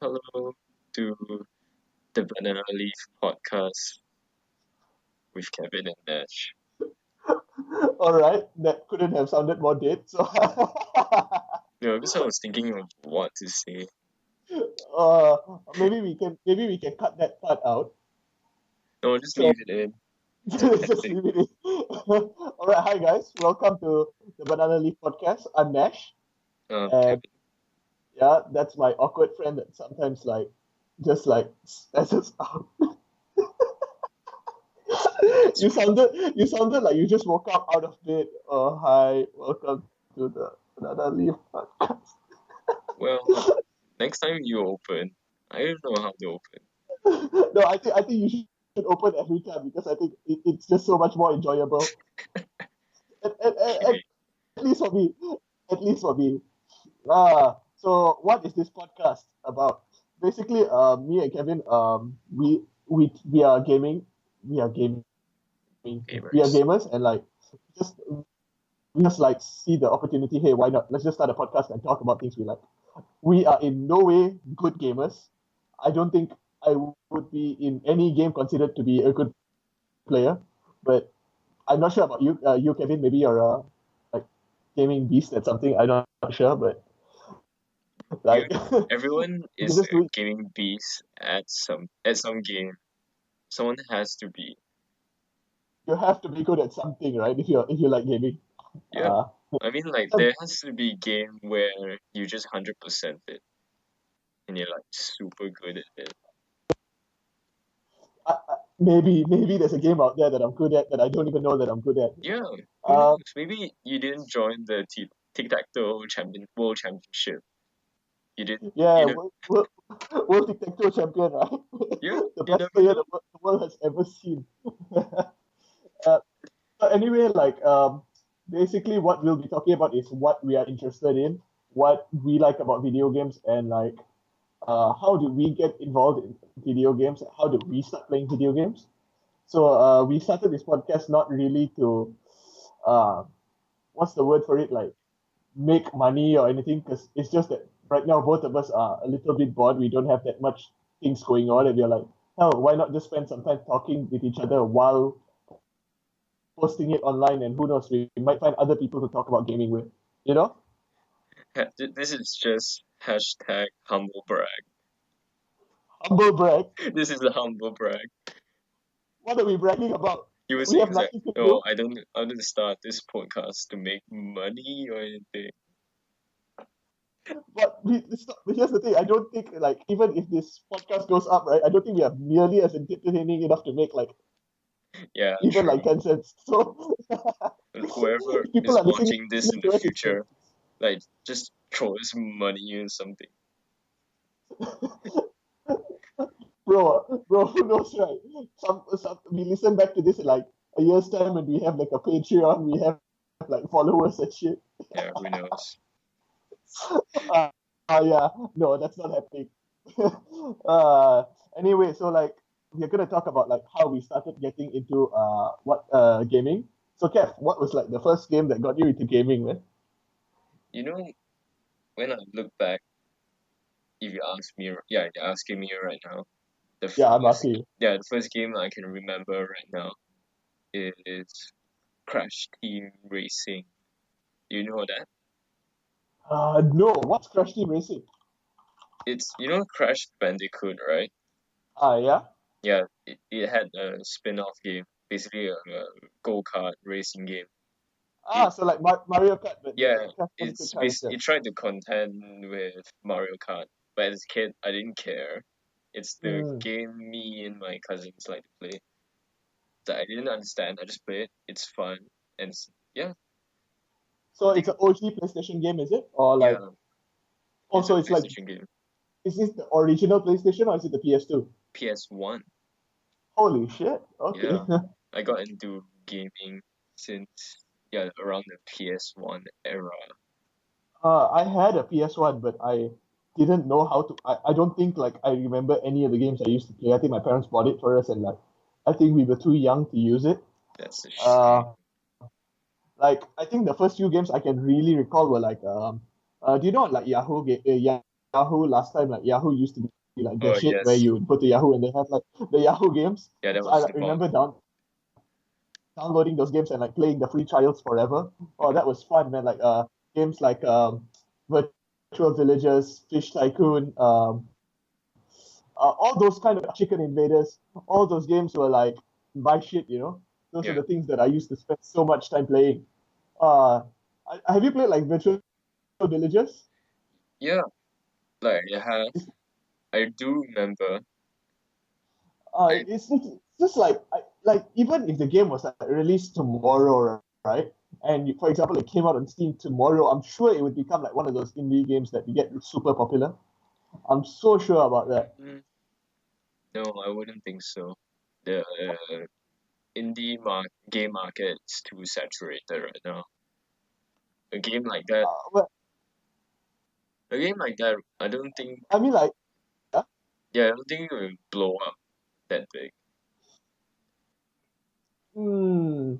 Hello to the Banana Leaf podcast with Kevin and Nash. All right, that couldn't have sounded more dead. So, Because I was thinking of what to say. uh, maybe we can cut that part out. No, just So leave it in. It's just authentic. leave it in. All right, hi guys, welcome to the Banana Leaf podcast. I'm Nash, and Kevin. yeah, that's my awkward friend that sometimes just spazzes out. That's You sounded like you just woke up out of bed. Oh, hi, welcome to the Banana Leaf podcast. well. Next time you open, I don't know how to open. No, I think you should open every time because I think it's just so much more enjoyable. At Okay. least for me. At least for me. So what is this podcast about? Basically, me and Kevin, we are gaming. We are gaming. We are Gamers. gamers, and just we just see the opportunity. Hey, why not? Let's just start a podcast and talk about things we like. We are in no way good gamers. I don't think I would be in any game considered to be a good player, but I'm not sure about you Kevin. Maybe you're a like gaming beast at something. I'm not sure, but You like everyone you can is just a do it. gaming beast at some game. Someone has to be. You have to be good at something, right? If you like gaming. Yeah. Uh, I mean like there has to be a game where you just 100% it and you're like super good at it. maybe there's a game out there that I'm good at that I don't even know that I'm good at. Yeah, who Uh, knows? Maybe you didn't join the tic-tac-toe world championship. You did. yeah, You know. world tic-tac-toe champion, right? Yeah. The You best never player know. the world has ever seen. uh, So anyway, basically what we'll be talking about is what we are interested in, what we like about video games, and how do we get involved in video games? How do we start playing video games? So we started this podcast not really to uh, what's the word for it? Like make money or anything, because it's just that right now both of us are a little bit bored. We don't have that much things going on, and we're like, hell, why not just spend some time talking with each other while posting it online, and who knows, we might find other people to talk about gaming with. You know, This is just hashtag humble brag. humble brag. This is a humble brag. What are we bragging about? You were We have saying that, nothing to oh, do. I didn't start this podcast to make money or anything. But here's the thing: I don't think even if this podcast goes up, right? I don't think we are nearly as entertaining enough to make Yeah, even true. 10 cents. So And whoever if people is are watching this listening in the to us, it's future, like, just throw us money or something. bro, who knows, right? Some we listen back to this in like a year's time, and we have like a Patreon, we have like followers and shit. Yeah, who knows? Uh, yeah, no, that's not happening. uh, anyway, so we're gonna talk about how we started getting into what gaming. So Kev, what was like the first game that got you into gaming, man? You know, when I look back, if you ask me, yeah, you're asking me right now. The Yeah, I'm first, asking you. yeah, the first game I can remember right now is Crash Team Racing. You know that? No, what's Crash Team Racing? It's Crash Bandicoot, right? Yeah. Yeah, it had a spin-off game, basically a go-kart racing game. It So like Mario Kart, but yeah, the Crash Bandicoot character. it tried to contend with Mario Kart, but as a kid I didn't care. It's the Mm. game me and my cousins like to play that I didn't understand. I just play it. It's fun and yeah, So I it's think an OG PlayStation game, is it? Or yeah, it's a also it's like, PlayStation game. is this the original PlayStation or is it the PS2? PS1. Holy shit! Okay. Yeah, I got into gaming since around the PS1 era. I had a PS1, but I didn't know how to. I don't think I remember any of the games I used to play. I think my parents bought it for us, and I think we were too young to use it. That's a shame. Uh, I think the first few games I can really recall were do you know like Yahoo Yahoo last time, like Yahoo used to be like the Oh shit where yes, you go to Yahoo and they have like the Yahoo games. yeah, that So I was like, the bomb. remember downloading those games and like playing the free trials forever. Oh, that was fun, man. Like games like Virtual Villagers, Fish Tycoon, all those kind of Chicken Invaders, all those games were like my shit, you know. Those are Yeah, the things that I used to spend so much time playing. Uh, have you played like Virtual Villagers? yeah, like I have, I do remember. I It's just like like even if the game was like released tomorrow, right? And for example, it came out on Steam tomorrow, I'm sure it would become like one of those indie games that get super popular. I'm so sure about that. mm, no, I wouldn't think so. The game market is too saturated right now. A game like that, But a game like that, I don't think, I mean, like, yeah, yeah, I don't think it will blow up that big. hmm,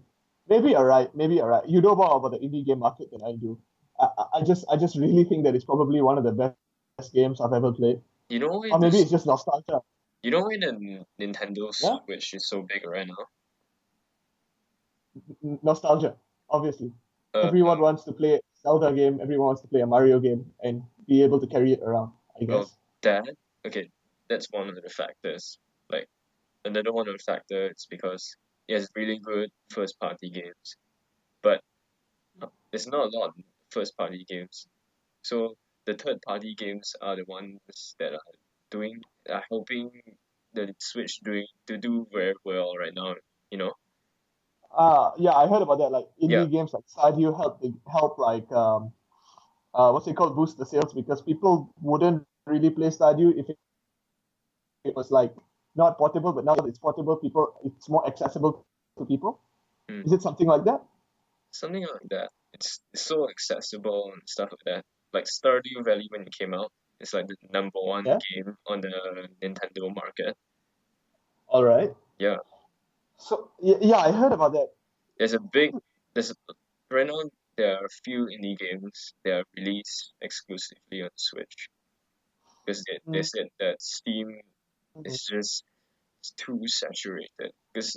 maybe you're right. Maybe you're right. You know more about the indie game market than I do. I just really think that it's probably one of the best games I've ever played. You know why Or maybe this? it's just nostalgia. You know why the Nintendo Yeah, Switch is so big right now? Nostalgia, obviously. Uh, Everyone wants to play a Zelda game, everyone wants to play a Mario game and be able to carry it around, I well, guess. that okay, that's one of the factors. Like another one of the factors is because it has really good first party games, but there's not a lot of first party games. So the third party games are the ones that are helping the Switch do very well right now. You know? Yeah, I heard about that. Like Yeah, indie games like Stardew help like what's it called, boost the sales because people wouldn't really play Stardew if it was like not portable, but now that it's portable, people it's more accessible to people. mm, Is it something like that? something like that. It's so accessible and stuff like that. Like Stardew Valley when it came out, it's like the number one Yeah. game on the Nintendo market. All right. Yeah, So yeah, I heard about that. there's a big there's a, right now there are a few indie games that are released exclusively on Switch because they Mm-hmm. said that Steam is just too saturated because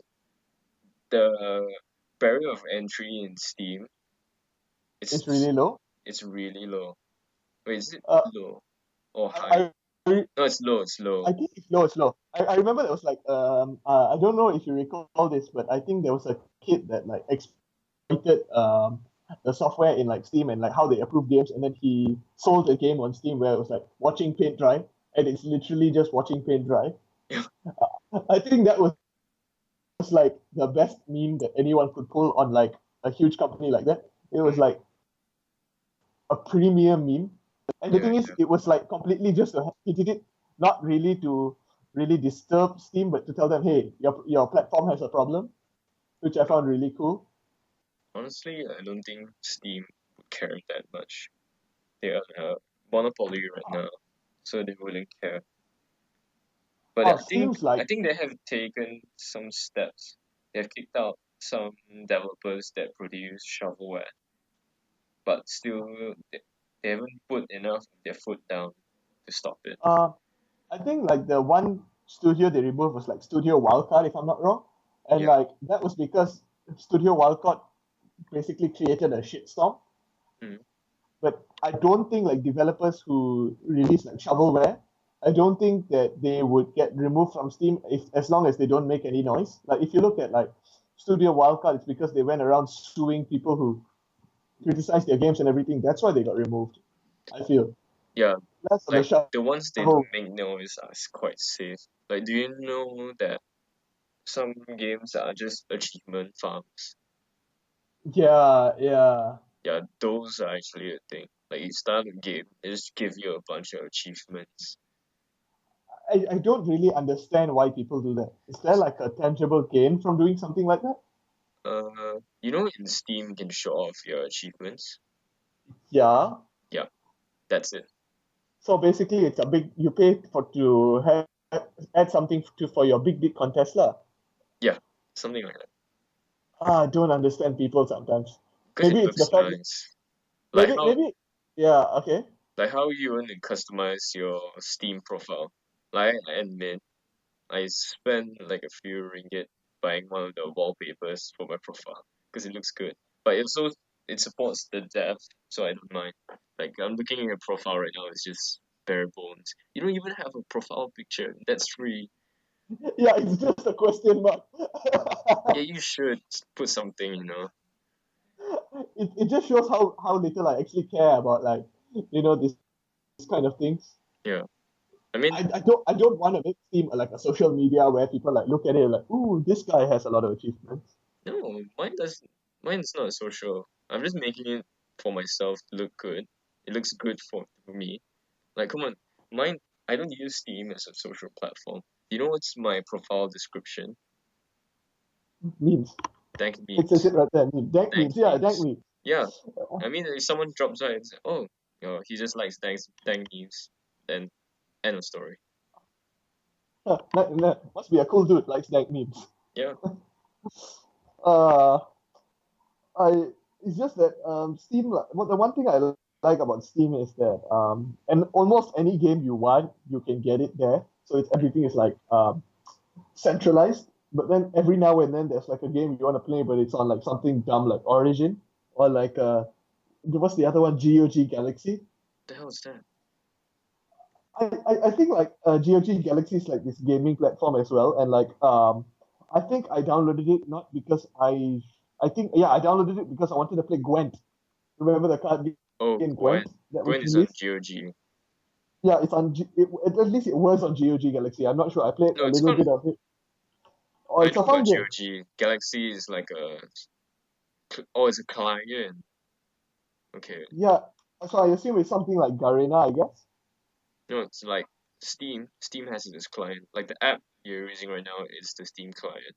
the barrier of entry in Steam It's it's really low. it's really low. Wait, is it Uh, low or high? I, I No, it's low. It's low. I think it's low. It's low. I remember there was like I don't know if you recall this, but I think there was a kid that like exploited the software in like Steam and like how they approve games, and then he sold a game on Steam where it was like watching paint dry, and it's literally just watching paint dry. I think that was like the best meme that anyone could pull on like a huge company like that. It was Mm, like a premium meme. And the yeah, thing is, yeah. it was like completely just he did it not really to really disturb Steam, but to tell them, hey, your platform has a problem, which I found really cool. Honestly, I don't think Steam would care that much. They are monopoly right now, so they wouldn't care. But Oh, Steam's I like, think they have taken some steps. They have kicked out some developers that produce shovelware, but still they haven't put enough of their foot down to stop it. uh, I think like the one studio they removed was like Studio Wildcard, if I'm not wrong, and Yeah. like that was because Studio Wildcard basically created a shitstorm. Mm. But I don't think like developers who release like shovelware, I don't think that they would get removed from Steam if as long as they don't make any noise. Like if you look at like Studio Wildcard, it's because they went around suing people who criticized their games and everything. That's why they got removed. I feel Yeah, less of the like the ones they don't shovel. make noise are quite safe. Like, do you know that some games are just achievement farms? Yeah, yeah. Yeah, those are actually a thing. Like, you start a game, they just give you a bunch of achievements. I don't really understand why people do that. Is there like a tangible gain from doing something like that? You know, in Steam, you can show off your achievements. Yeah. Yeah, that's it. So basically, it's a big you pay for to have, add something to for your big contest lah. Yeah, something like that. I don't understand people sometimes. Because it Maybe it's the looks fact. nice. Like Maybe how maybe yeah. Okay. Like how you want to customize your Steam profile. Like I admit, I spent like a few ringgit buying one of the wallpapers for my profile because it looks good. But it also it supports the depth, so I don't mind. Like I'm looking at your profile right now, it's just bare bones. You don't even have a profile picture. That's free. Yeah, it's just a question mark. Yeah, you should put something, It just shows how little I actually care about like this kind of things. Yeah. I mean, I don't want to make Steam like a social media where people like look at it like, ooh, this guy has a lot of achievements. no, mine's not social. I'm just making it for myself to look good. It looks good for me. Like, come on, mine. I don't use Steam as a social platform. You know what's my profile description? Memes. Dank It says memes. it right there. Dank Dank memes. Yeah, dank memes. memes. Yeah, I mean, if someone drops by and says, "Oh, he just likes dank memes," then end of story. Must be a cool dude likes dank memes. Yeah, Uh, I it's just that Steam. Well, the one thing I like about Steam is that and almost any game you want, you can get it there. So it's everything is like centralized. But then every now and then there's like a game you want to play, but it's on like something dumb like Origin or like what's the other one? GOG Galaxy. the hell is that? I think like GOG Galaxy is like this gaming platform as well, and like I think I downloaded it not because I think yeah I downloaded it because I wanted to play Gwent. Remember the card Oh, game Gwen. Gwent that was Gwen is on released? GOG. Yeah, it's on at least it was on GOG Galaxy. I'm not sure. I played No, a it's little called. bit of it. Oh, I it's know a about fun game. GOG. Galaxy is like a. Oh, it's a client. Okay. Yeah, so I assume it's something like Garena, I guess. No, it's like Steam. Steam has its client. Like the app you're using right now is the Steam client.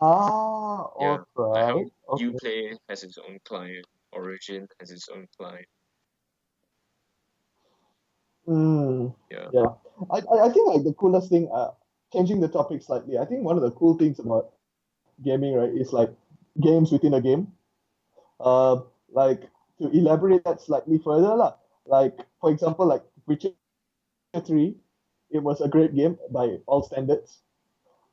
Ah, Yeah. Like how alright. Okay. Uplay has its own client. Origin has its own client. Mm, Yeah. yeah. I think like the coolest thing, changing the topic slightly, I think one of the cool things about gaming, right, is like games within a game. Uh, like to elaborate that slightly further, lah. Like for example, like Witcher 3, it was a great game by all standards.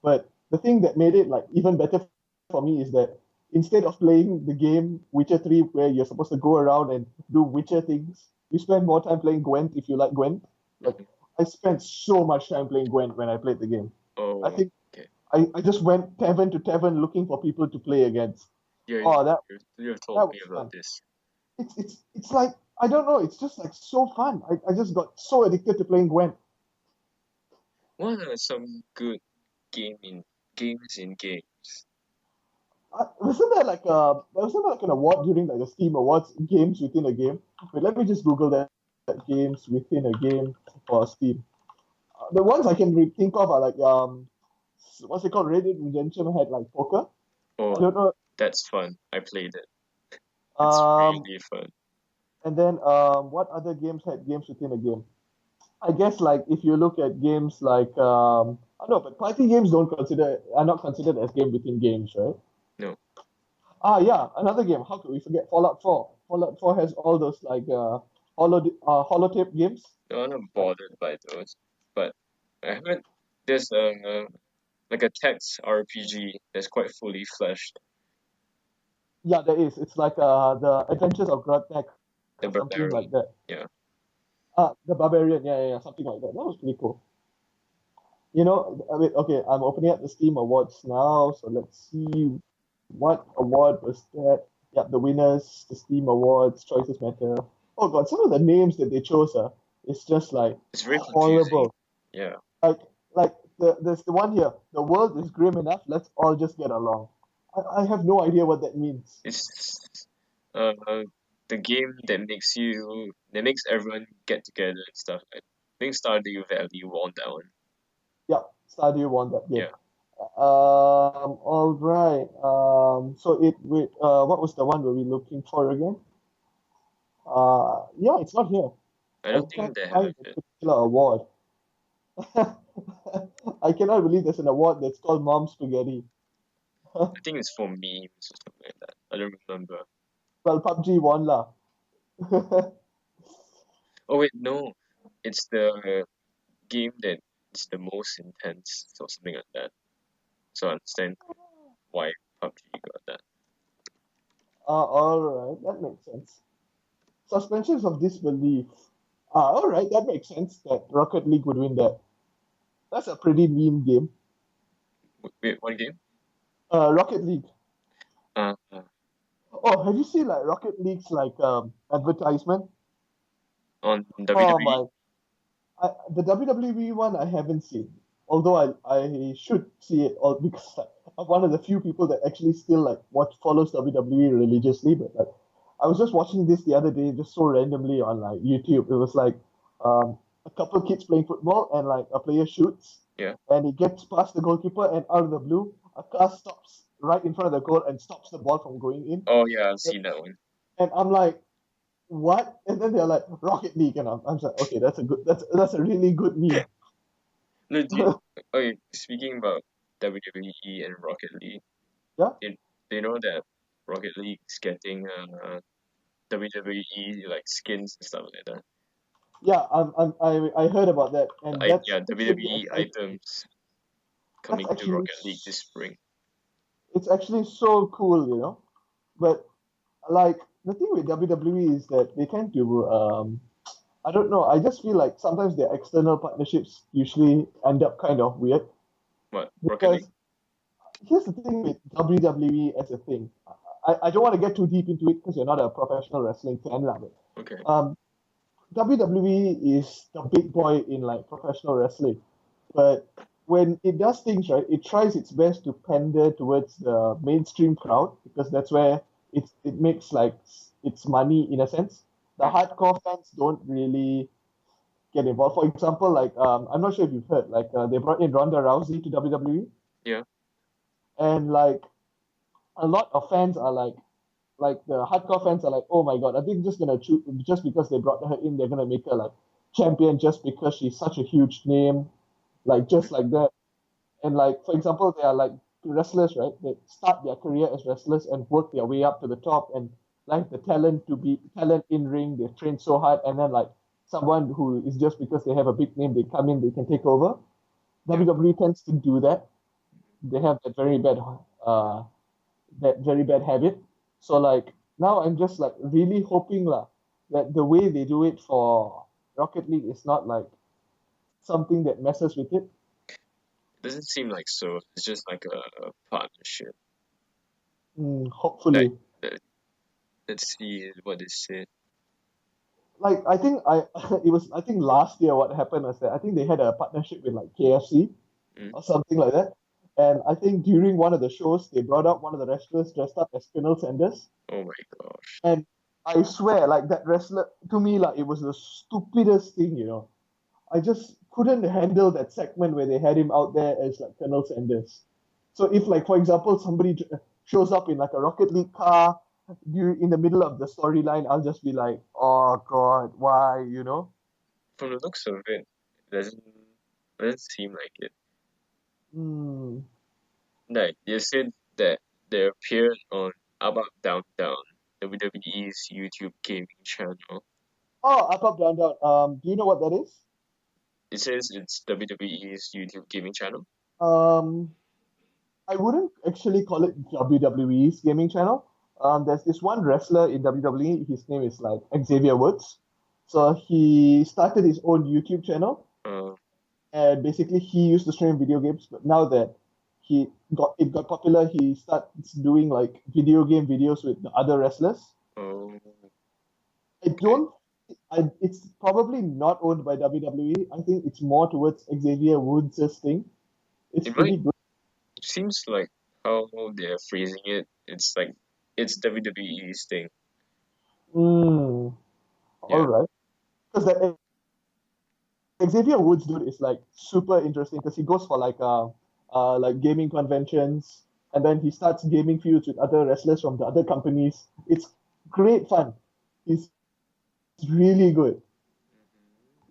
But the thing that made it like even better for me is that instead of playing the game Witcher 3 where you're supposed to go around and do Witcher things, you spend more time playing Gwent if you like Gwent. Like Mhm. I spent so much time playing Gwent when I played the game. I Oh, think okay. I just went tavern to tavern looking for people to play against. Yeah, Oh, you've that told me was about fun. this. It's like I don't know, it's just like so fun. I just got so addicted to playing Gwent. What are some good games in games? Wasn't there like an award during like the Steam Awards games within a game? Wait, let me just Google that games within a game for Steam. The ones I can think of are like what's it called? Red Dead Redemption had like poker. I Oh, don't know. that's fun. I played it. It's Um, really fun. and then what other games had games within a game? I guess like if you look at games like I don't know, but party games don't consider are not considered as game within games, right? No, Ah, yeah, another game. How could we forget Fallout 4? Fallout 4 has all those like holotape games. no, I'm not Like bothered by those. But I heard there's like a text RPG that's quite fully fleshed. yeah, there is. It's like the Adventures of Grottek The or something Barbarian. like that. Yeah. The Barbarian. Yeah, yeah, yeah, something like that. That was pretty cool. I mean, okay, I'm opening up the Steam Awards now, so let's see what award was that. Yeah, the winners, the Steam Awards, choices matter. Oh God, some of the names that they chose it's just like It's very confusing. horrible. Yeah. Like there's the one here. The world is grim enough. Let's all just get along. I have no idea what that means. It's uh the game that makes everyone get together and stuff. I think Stardew Valley won that one. Yeah, Stardew won that game. Yeah. All right. So what was the one we were looking for again? Yeah, it's not here. I I don't think can't they have find a it. particular award. I cannot believe there's an award that's called Mom Spaghetti. I think it's for memes or something like that. I don't remember. Well, PUBG won lah. Oh wait, no, it's the game that is the most intense or something like that. So I understand why PUBG got that. All right, that makes sense. Suspensions of disbelief. All right, that makes sense that Rocket League would win that. That's a pretty meme game. Wait, what game? Rocket League. Uh, uh, Oh, have you seen like Rocket League's like advertisement? on Oh WWE? my, the WWE one I haven't seen, although I should see it all because like, I'm one of the few people that actually still like watch follows WWE religiously. But like, I was just watching this the other day, just so randomly on like YouTube. It was like a couple of kids playing football and like a player shoots Yeah. and he gets past the goalkeeper and out of the blue a car stops right in front of the goal and stops the ball from going in. Oh yeah, I've seen that one. And I'm like, what? And then they're like Rocket League, and I'm like, okay, that's a really good meme. No, okay, speaking about WWE and Rocket League, Yeah, do you know that Rocket League is getting WWE like skins and stuff like that? yeah, I heard about that, and that's Yeah, actually WWE exciting. items That's coming to actually Rocket League this spring. it's actually so cool, you know. But like the thing with WWE is that they tend to I don't know. I just feel like sometimes their external partnerships usually end up kind of weird What, Rocket League? because here's the thing with WWE as a thing. I don't want to get too deep into it because you're not a professional wrestling fan, lah. But Okay. WWE is the big boy in like professional wrestling, but when it does things right, it tries its best to pander towards the mainstream crowd because that's where it makes like its money in a sense. The Mm, hardcore fans don't really get involved. For example, like I'm not sure if you've heard, like they brought in Ronda Rousey to WWE, yeah. and like a lot of fans are like the hardcore fans are like, oh my god, I think just gonna choose just because they brought her in, they're gonna make her like champion just because she's such a huge name, like just like that. And like for example, they are like wrestlers, right? They start their career as wrestlers and work their way up to the top and like the talent to be talent in ring, they train so hard, and then like someone who is just because they have a big name, they come in, they can take over. Yeah. WWE tends to do that. They have uh that very bad habit. So like now I'm just like really hoping lah that the way they do it for Rocket League is not like something that messes with it. It doesn't seem like so. It's just like a partnership. Like, Hopefully. let- let's see what they say. Like I think it was I think last year what happened was that I think they had a partnership with like KFC Mm? or something like that. And I think during one of the shows they brought out one of the wrestlers dressed up as Colonel Sanders. Oh my gosh. And I swear, like that wrestler to me, like it was the stupidest thing, you know. I just couldn't handle that segment where they had him out there as like Colonel Sanders. So if like for example somebody shows up in like a Rocket League car in the middle of the storyline, I'll just be like, oh god, why, you know? From the looks of it, it doesn't seem like it. Hmm. Like they said that they appeared on Up Up Down Down, WWE's YouTube gaming channel. Oh, up, down, down. Do you know what that is? It says it's WWE's YouTube gaming channel. Um, I wouldn't actually call it WWE's gaming channel. There's this one wrestler in WWE. His name is like Xavier Woods. So he started his own YouTube channel, Uh, and basically he used to stream video games. But now that it got popular, he starts doing like video game videos with the other wrestlers. oh, I okay. don't. It's probably not owned by WWE. I think it's more towards Xavier Woods' thing. It's It might pretty good. seems like how they're phrasing it. It's like it's WWE's thing. Mm, all Yeah. right. Because that Xavier Woods dude is like super interesting because he goes for like gaming conventions and then he starts gaming feuds with other wrestlers from the other companies. It's great fun. He's really good.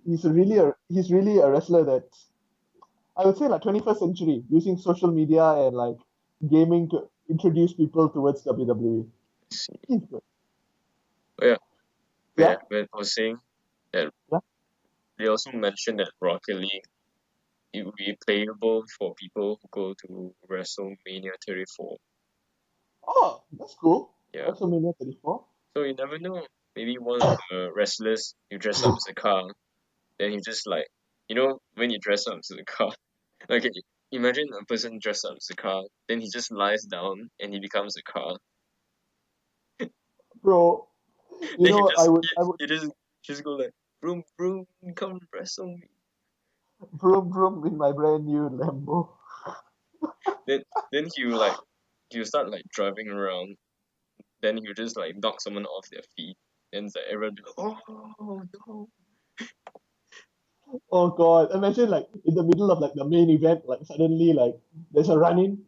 He's really a wrestler that I would say like 21st century using social media and like gaming to introduce people towards WWE. Let's see. He's good. Oh yeah. Yeah. But I was saying that Yeah. they also mentioned that Rocket League it will be playable for people who go to WrestleMania 34. Oh, that's cool. Yeah. WrestleMania 34. So you never know. Maybe one of the wrestlers you dress up as a car, then you just like when you dress up as a car. Okay, imagine a person dressed up as a car, then he just lies down and he becomes a car. Bro, Then he I just would, he, I would he just go like vroom vroom, come wrestle me. vroom vroom in my brand new Lambo. Then then he will start like driving around. Then he will just like knock someone off their feet. Then it's like everyone be like, oh no. Oh God! Imagine like in the middle of like the main event, like suddenly like there's a run-in,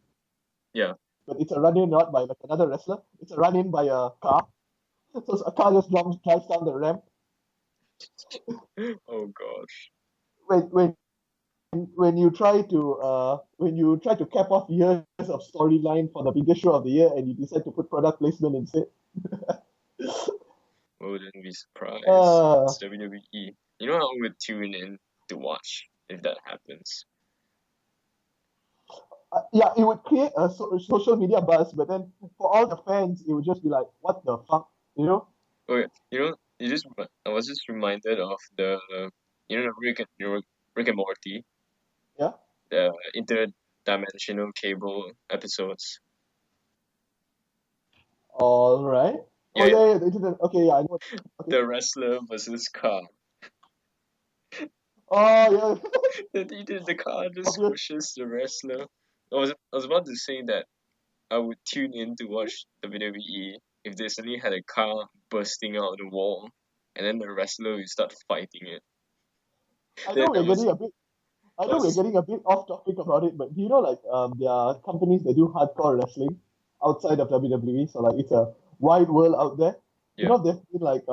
Yeah. but it's a run-in not by like another wrestler. It's a run-in by a car. So a car just drives down the ramp. Oh gosh. When when when you try to cap off years of storyline for the biggest show of the year, and you decide to put product placement instead. Wouldn't be surprised. Uh, It's WWE. You know I would tune in to watch if that happens. yeah, it would create a social media buzz, but then for all the fans, it would just be like, what the fuck, you know? Oh yeah, I was just reminded of the Rick and Morty, Yeah. the interdimensional cable episodes. All right. Oh Yeah, yeah, yeah. yeah. The internet. Okay, yeah, I know. Okay. The wrestler versus car. Oh yeah. The car just Obvious. squishes the wrestler. I was about to say that I would tune in to watch WWE if they suddenly had a car bursting out of the wall, and then the wrestler would start fighting it. I Then know we're getting a bit. I I know was we're just getting a bit off topic about it, but do you know like there are companies that do hardcore wrestling outside of WWE, so like it's a wide world out there. You yeah. know, there's been like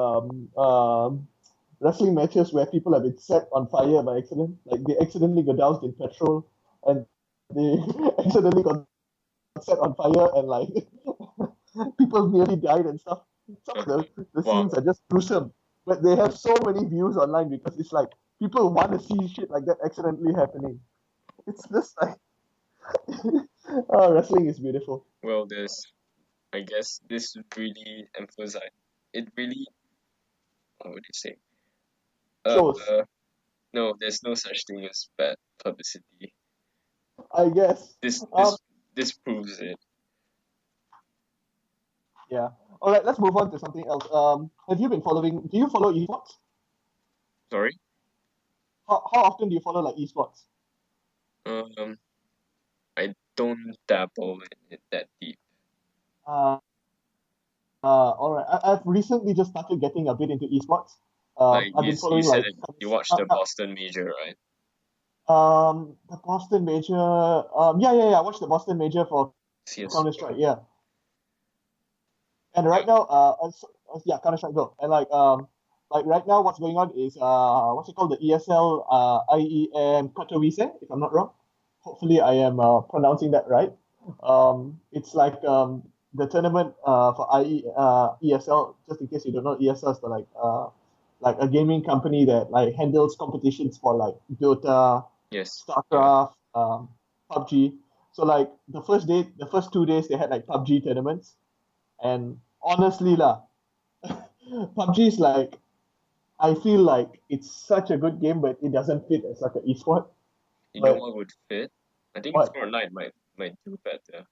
wrestling matches where people have been set on fire by accident, like they accidentally got doused in petrol and they accidentally got set on fire and like people nearly died and stuff. Some of Uh-huh. the Wow. scenes are just gruesome, but they have so many views online because it's like people want to see shit like that accidentally happening. It's just like oh, wrestling is beautiful. Well, I guess this really emphasize. It really. What would you say? Uh, Shows, no, there's no such thing as bad publicity. I guess. This Um, this this proves it. yeah. All right, let's move on to something else. Have you been following? Do you follow esports? Sorry. How often do you follow like esports? Um, I don't dabble in it that deep. Uh, all right. I've recently just started getting a bit into esports. Like I've been you following said like it, you watched the Boston Major, right? the Boston Major. Yeah, yeah, yeah. I watched the Boston Major for CS. Counter Strike. Yeah, and Yeah. right now, yeah, Counter Strike Go. And like right now, what's going on is what's it called? The ESL IEM Katowice, if I'm not wrong. Hopefully, I am pronouncing that right. It's like the tournament for ESL. Just in case you don't know, ESL is the like a gaming company that like handles competitions for like Dota, Yes. Yeah. StarCraft, PUBG. So like the first 2 days they had like PUBG tournaments, and honestly lah, PUBG is like I feel like it's such a good game, but it doesn't fit as like an esport. You know But what would fit? I think what Fortnite might do better.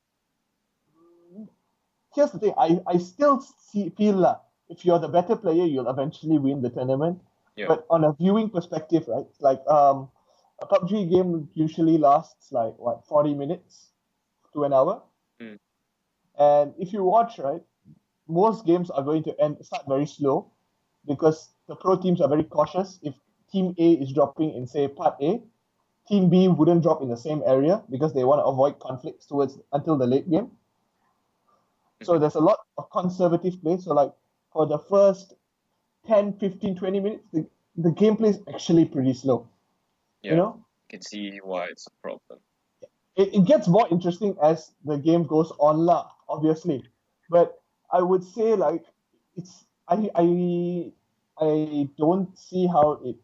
here's the thing, I still feel like if you're the better player, you'll eventually win the tournament. Yeah. But on a viewing perspective, right? Like a PUBG game usually lasts like what 40 minutes to an hour, Mm. and if you watch right, most games are going to start very slow because the pro teams are very cautious. If Team A is dropping in say part A, Team B wouldn't drop in the same area because they want to avoid conflicts towards until the late game. So Mhm. there's a lot of conservative play. So like for the first 10, 15, 20 minutes, the gameplay is actually pretty slow. You Yeah. know, You can see why it's a problem. it gets more interesting as the game goes on, lah, obviously. But I would say like it's I I don't see how it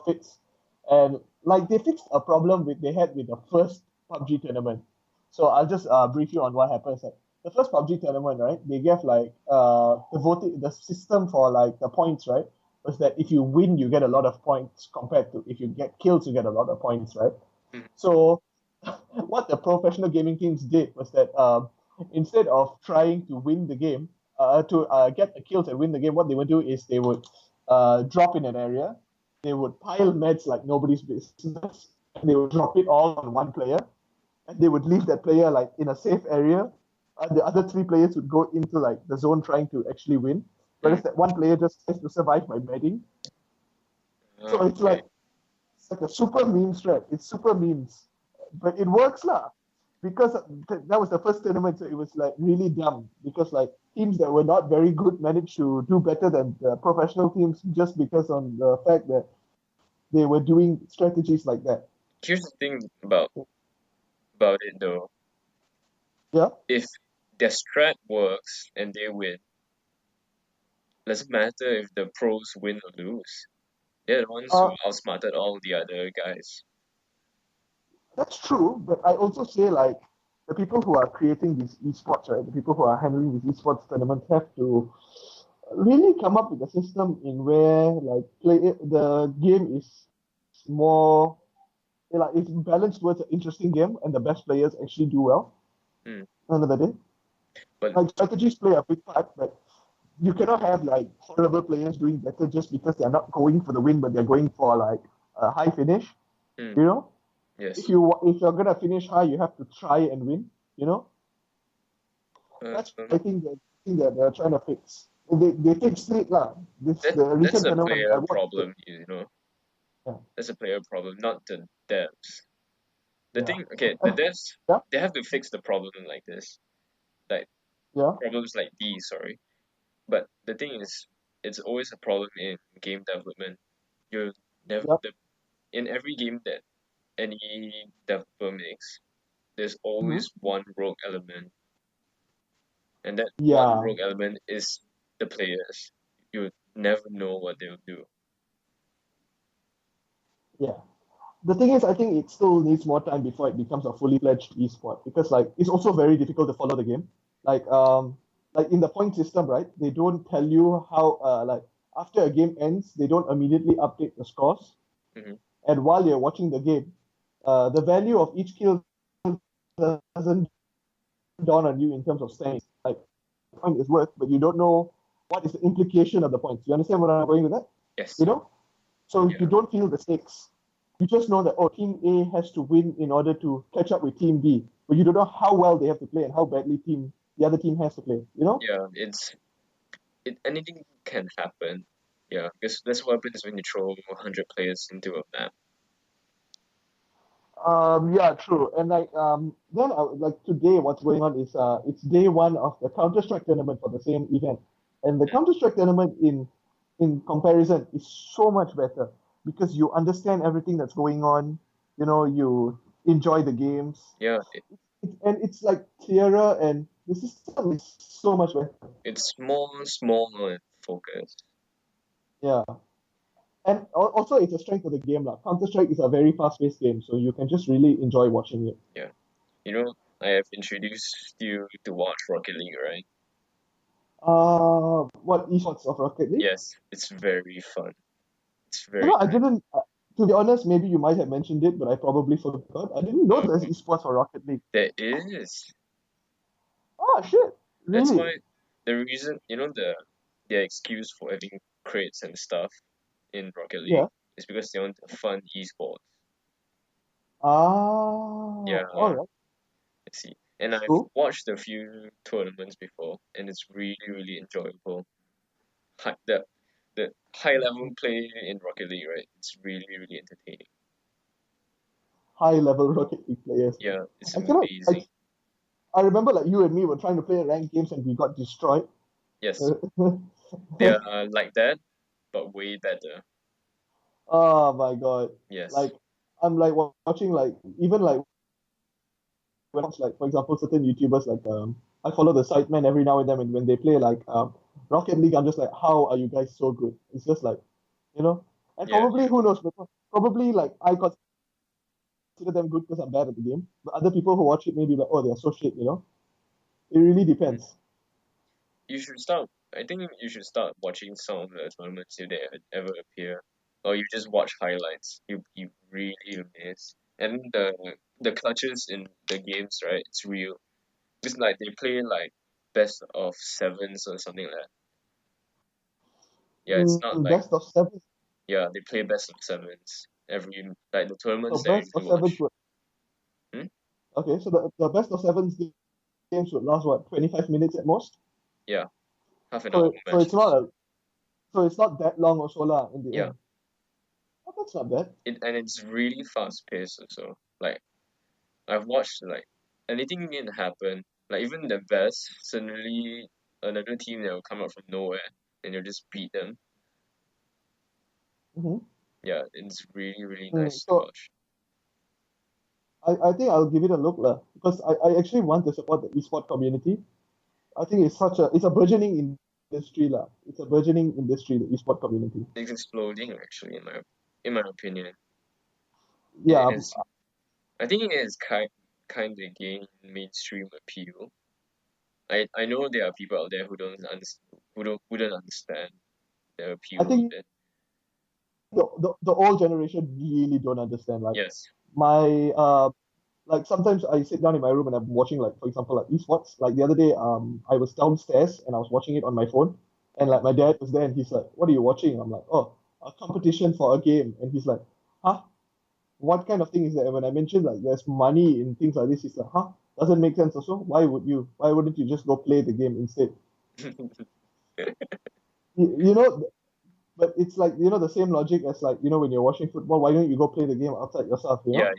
fits. And like they fixed a problem they had with the first PUBG tournament. So I'll just brief you on what happens. Like, the first PUBG tournament, right? They gave like the system for like the points, right? Was that if you win, you get a lot of points compared to if you get kills, you get a lot of points, right? Mm. So what the professional gaming teams did was that instead of trying to win the game, to get the kills and win the game, what they would do is they would drop in an area, they would pile meds like nobody's business, and they would drop it all on one player, and they would leave that player like in a safe area. The other three players would go into like the zone trying to actually win, whereas Mm. that one player just has to survive by medding. So Okay. it's like a super meme strat. It's super memes, but it works lah. Because that was the first tournament, so it was like really dumb. Because like teams that were not very good managed to do better than the professional teams just because on the fact that they were doing strategies like that. Here's the thing about it though. Yeah. If their strat works and they win, doesn't matter if the pros win or lose. They're the ones who Uh, outsmarted all the other guys. that's true, but I also say like the people who are creating these esports, right? The people who are handling these esports tournaments have to really come up with a system in where like the game is more like it's balanced towards an interesting game and the best players actually do well. Mm. End of the day, But like strategies play a big part, but you cannot have like horrible players doing better just because they're not going for the win, but they're going for like a high finish. mm, You know, yes. if you're gonna finish high, you have to try and win. You know, that's Um, I think the thing that they're trying to fix. They fixed it lah. This that the that's recent a tournament I player watched it. problem, you know. Yeah, That's a player problem, not the devs. The yeah, thing, okay, the devs yeah, they have to fix the problem like this, like yeah, problems like these. Sorry, but the thing is, it's always a problem in game development. You never yeah. in every game that any developer makes, there's Mm-hmm. always one rogue element, and that one Yeah, rogue element is the players. You never know what they'll do. yeah. The thing is, I think it still needs more time before it becomes a fully fledged esport because like it's also very difficult to follow the game. Like like in the point system, right? They don't tell you how like after a game ends, they don't immediately update the scores. Hmm. And while you're watching the game, the value of each kill doesn't dawn on you in terms of standings. Like point is worth, but you don't know what is the implication of the points. You understand what I'm going with that? Yes. You know? So you Yeah. don't feel the stakes. You just know that, oh, team A has to win in order to catch up with team B. But you don't know how well they have to play and how badly the other team has to play. You know? Yeah. Anything can happen. Yeah, because that's what happens when you throw 100 players into a map. Yeah, true. And then like today, what's going on is it's day one of the Counter Strike tournament for the same event, and the Mm. Counter Strike tournament in comparison is so much better because you understand everything that's going on. You know, you enjoy the games, Yeah, and it's like clearer, and the system is so much better. it's small and focused. Yeah, and also it's a strength of the game. Like Counter Strike is a very fast-paced game, so you can just really enjoy watching it. Yeah, you know, I have introduced you to watch Rocket League, right? What esports of Rocket League? Yes, it's very fun. It's You very know, I nice. didn't. To be honest, maybe you might have mentioned it, but I probably forgot. I didn't know there's Uh, esports for Rocket League. there is. Oh shit! That's Really? why the reason, their excuse for having crates and stuff in Rocket League Yeah. is because they want to fund esports. Ah, Yeah, all right. I see. And That's I've cool. watched a few tournaments before, and it's really, really enjoyable. The high level play in Rocket League, right? It's really, really entertaining. High level Rocket League players. Yeah, it's I cannot. amazing. I remember like you and me were trying to play ranked games and we got destroyed. Yes, they are like that, but way better. Oh my god! Yes. Like I'm like watching like even like when I watch like for example certain YouTubers like I follow the Sidemen every now and then when they play like Rocket League, I'm just like, how are you guys so good? It's just like, you know, and Yeah, probably who knows, but probably like I consider them good because I'm bad at the game, but other people who watch it maybe like, oh, they're so shit, you know. It really mm. depends. You should start. I think you should start watching some of the tournaments if they ever appear, or you just watch highlights. You really miss. And the clutches in the games, right? It's real. It's like they play like best of sevens or something like that. Yeah, it's not like Best of seven. yeah, they play best of sevens every like the So tournaments that I best of usually sevens watch. would Hmm? okay. So the best of sevens games would last what 25 minutes at most. Yeah, half an hour So it's not matches. a so it's not that long also lah in the Yeah, end. Oh, that's not bad. and it's really fast paced also. Like I've watched like anything can happen. Like even the best, suddenly another team that will come out from nowhere and you'll just beat them. Hmm. Yeah, it's really nice to So watch. I think I'll give it a look lah because I actually want to support the esport community. I think it's a burgeoning industry lah. It's a burgeoning industry, the esport community. It's exploding actually in my opinion. It Yeah, is. I think it is kind of gain mainstream appeal. I know there are people out there who don't understand wouldn't understand the I appeal of think it. the old generation really don't understand. Like Yes. my like sometimes I sit down in my room and I'm watching like for example like esports. Like the other day, I was downstairs and I was watching it on my phone, and Mhm. like my dad was there and he's like, "What are you watching?" I'm like, "Oh, a competition for a game," and he's like, "Huh? What kind of thing is that?" And when I mentioned like there's money in things like this, he's like, "Huh? Doesn't make sense also. Why would you? Why wouldn't you just go play the game instead?" You know, but it's like the same logic as like when you're watching football, why don't you go play the game outside yourself? Yeah.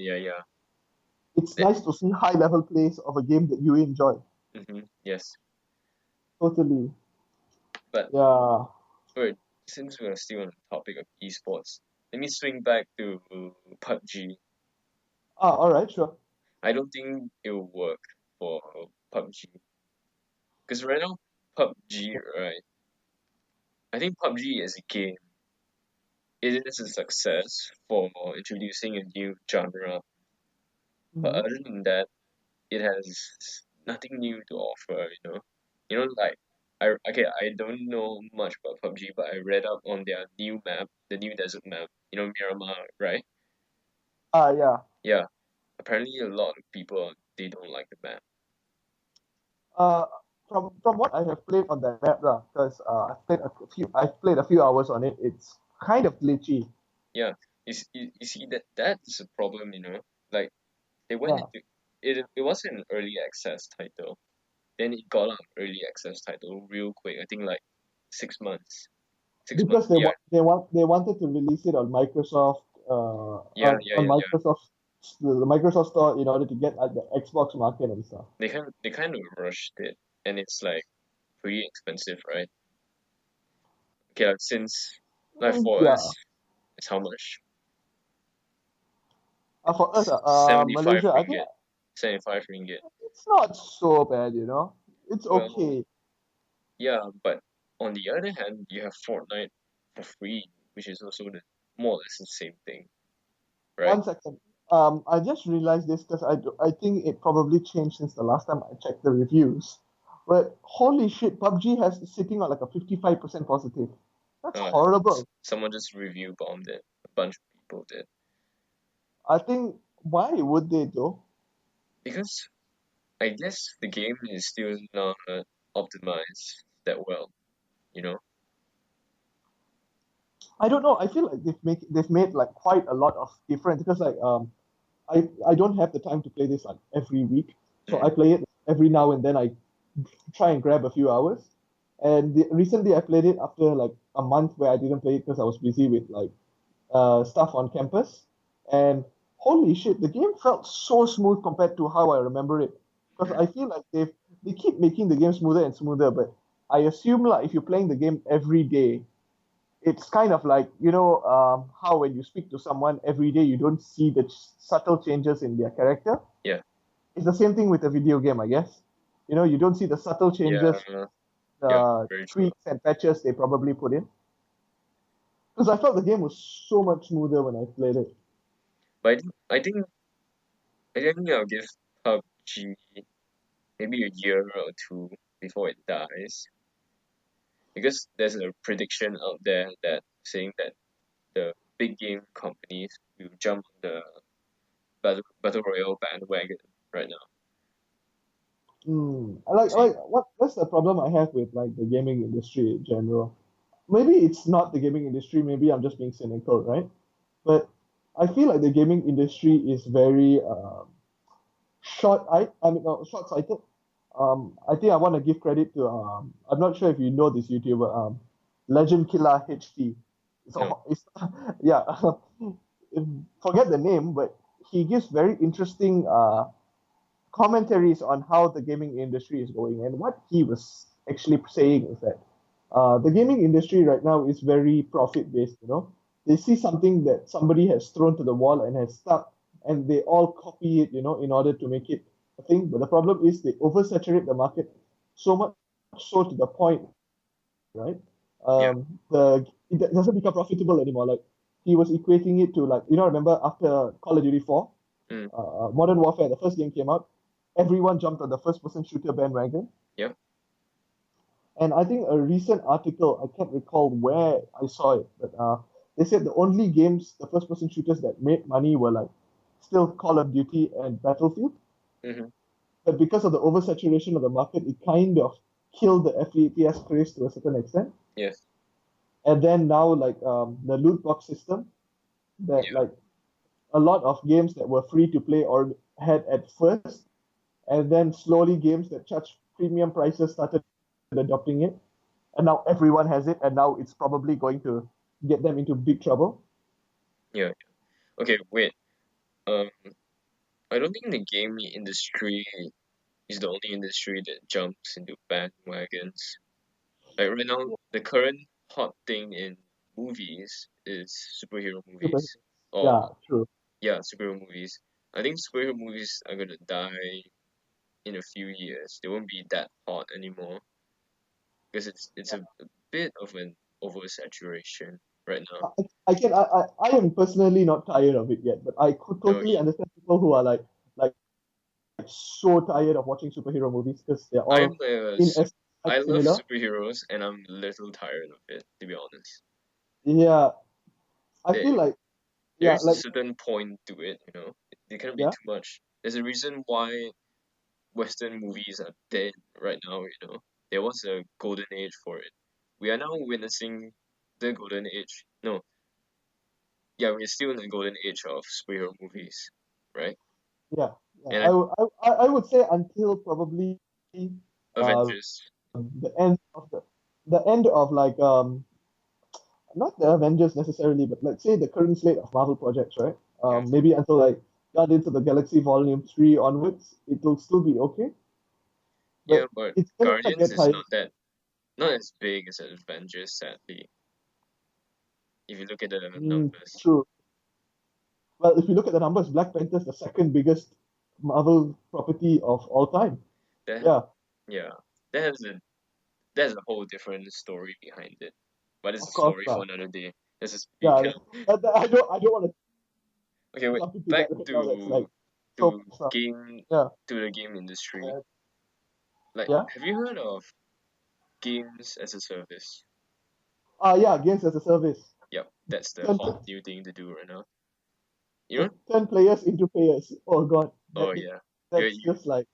It's nice to see high level plays of a game that you enjoy. Yes. Totally. But Yeah. wait, since we're still on the topic of esports, let me swing back to PUBG. All right, sure. I don't think it will work for PUBG because right now PUBG, right? I think PUBG as a game, it is a success for introducing a new genre. But Mm-hmm. other than that, it has nothing new to offer. Like I don't know much about PUBG, but I read up on their new map, the new desert map. Miramar, right? Yeah. Yeah. Apparently, a lot of people they don't like the map. Uh, from what I have played on that map, lah, because I've played a few hours on it. It's kind of glitchy. Yeah. You see that's a problem. Like they went Yeah. into it. It was an early access title. Then it got an early access title real quick. I think like 6 months. 6 months. Because they Yeah. want they wanted to release it on Microsoft on Yeah. the Microsoft store in order to get at the Xbox market and stuff. They kind of rushed it, and it's like pretty expensive, right? Okay, since like for Yeah. us, it's how much? For us, It's 75 Malaysia, I think ringgit. 75 ringgit. it's not so bad. It's Well, okay. yeah, but on the other hand, you have Fortnite for free, which is also more or less the same thing, right? 1 second. I just realized this because I think it probably changed since the last time I checked the reviews. But holy shit, PUBG has sitting on like a 55% positive. That's horrible. Someone just review bombed it. A bunch of people did I think why would they though? because I guess the game is still not optimized that well, you know. I don't know. I feel like they've made like quite a lot of difference because like I don't have the time to play this like every week. So Mhm. I play it every now and then. I try and grab a few hours. And recently I played it after like a month where I didn't play it because I was busy with like stuff on campus. And holy shit, the game felt so smooth compared to how I remember it. Because I feel like they keep making the game smoother and smoother, but I assume like if you're playing the game every day, it's kind of like how when you speak to someone every day, you don't see the subtle changes in their character. Yeah, It's the same thing with a video game, I guess. You don't see the subtle changes yeah. Yeah, the very true. tweaks and patches they probably put in. Because I felt the game was so much smoother when I played it. But I think I'll give PUBG maybe a year or two before it dies, because there's a prediction out there that saying that the big game companies will jump on the battle royale bandwagon right now. I like See, what that's the problem I have with like the gaming industry in general. Maybe it's not the gaming industry, maybe I'm just being cynical, right? But I feel like the gaming industry is very short-sighted. I think I want to give credit to I'm not sure if you know this YouTuber, Legend Killer HT. no, It's yeah, forget the name, but he gives very interesting commentaries on how the gaming industry is going. And what he was actually saying is that the gaming industry right now is very profit based. They see something that somebody has thrown to the wall and has stuck, and they all copy it. In order to make it a thing. But the problem is they oversaturate the market so much so to the point, right? yeah, It doesn't become profitable anymore. Like he was equating it to, like, remember after Call of Duty 4, mm, Modern Warfare, the first game came out, everyone jumped on the first person shooter bandwagon. yeah, And I think a recent article, I can't recall where I saw it, but they said the only games, the first person shooters that made money were like still Call of Duty and Battlefield. mm-hmm, But because of the oversaturation of the market, it kind of killed the FPS craze to a certain extent. yes, And then now, like, the loot box system, that yeah, like a lot of games that were free to play or had at first, and then slowly games that charge premium prices started adopting it, and now everyone has it, and now it's probably going to get them into big trouble. yeah. Okay, wait. Um, I don't think the gaming industry is the only industry that jumps into bandwagons. Like right now, the current hot thing in movies is superhero Super, movies. Or yeah, true. yeah, superhero movies. I think superhero movies are gonna die in a few years. They won't be that hot anymore because it's a bit of an oversaturation right now. I am personally not tired of it yet, but I could No, totally understand people who are like so tired of watching superhero movies because they're I'm all a in sup- essence I quite love similar. superheroes and I'm a little tired of it, to be honest. Yeah, I There feel like, there yeah, is a like, certain point to it. They can't be yeah, too much. There's a reason why Western movies are dead right now. There was a golden age for it. We are now witnessing the golden age. No, yeah, we're still in the golden age of superhero movies, right? yeah, yeah. And I, would- I would say until probably uh Avengers, the end of like not the Avengers necessarily, but like say the current slate of Marvel projects, right? yes, Maybe until like Guardians of the Galaxy Volume 3 onwards, it will still be okay, yeah, but but it's gonna Guardians get is tired. not as big as Avengers, sadly. If you look at the Mm, numbers, true. Well, if you look at the numbers, Black Panther is the second biggest Marvel property of all time. that Yeah, yeah, that has a there's a whole different story behind it. But it's a of course. story for another day. This is we Yeah, can I don't want to okay. Wait, jump into back that right now. That's like so to stuff. game Yeah, to the game industry. uh, Like, yeah. have you heard of games as a service? Yeah. Games as a service. Yep, that's the Turn, hot new thing to do right now. You know? turn players into payers. Oh God, Oh yeah. that's You just like,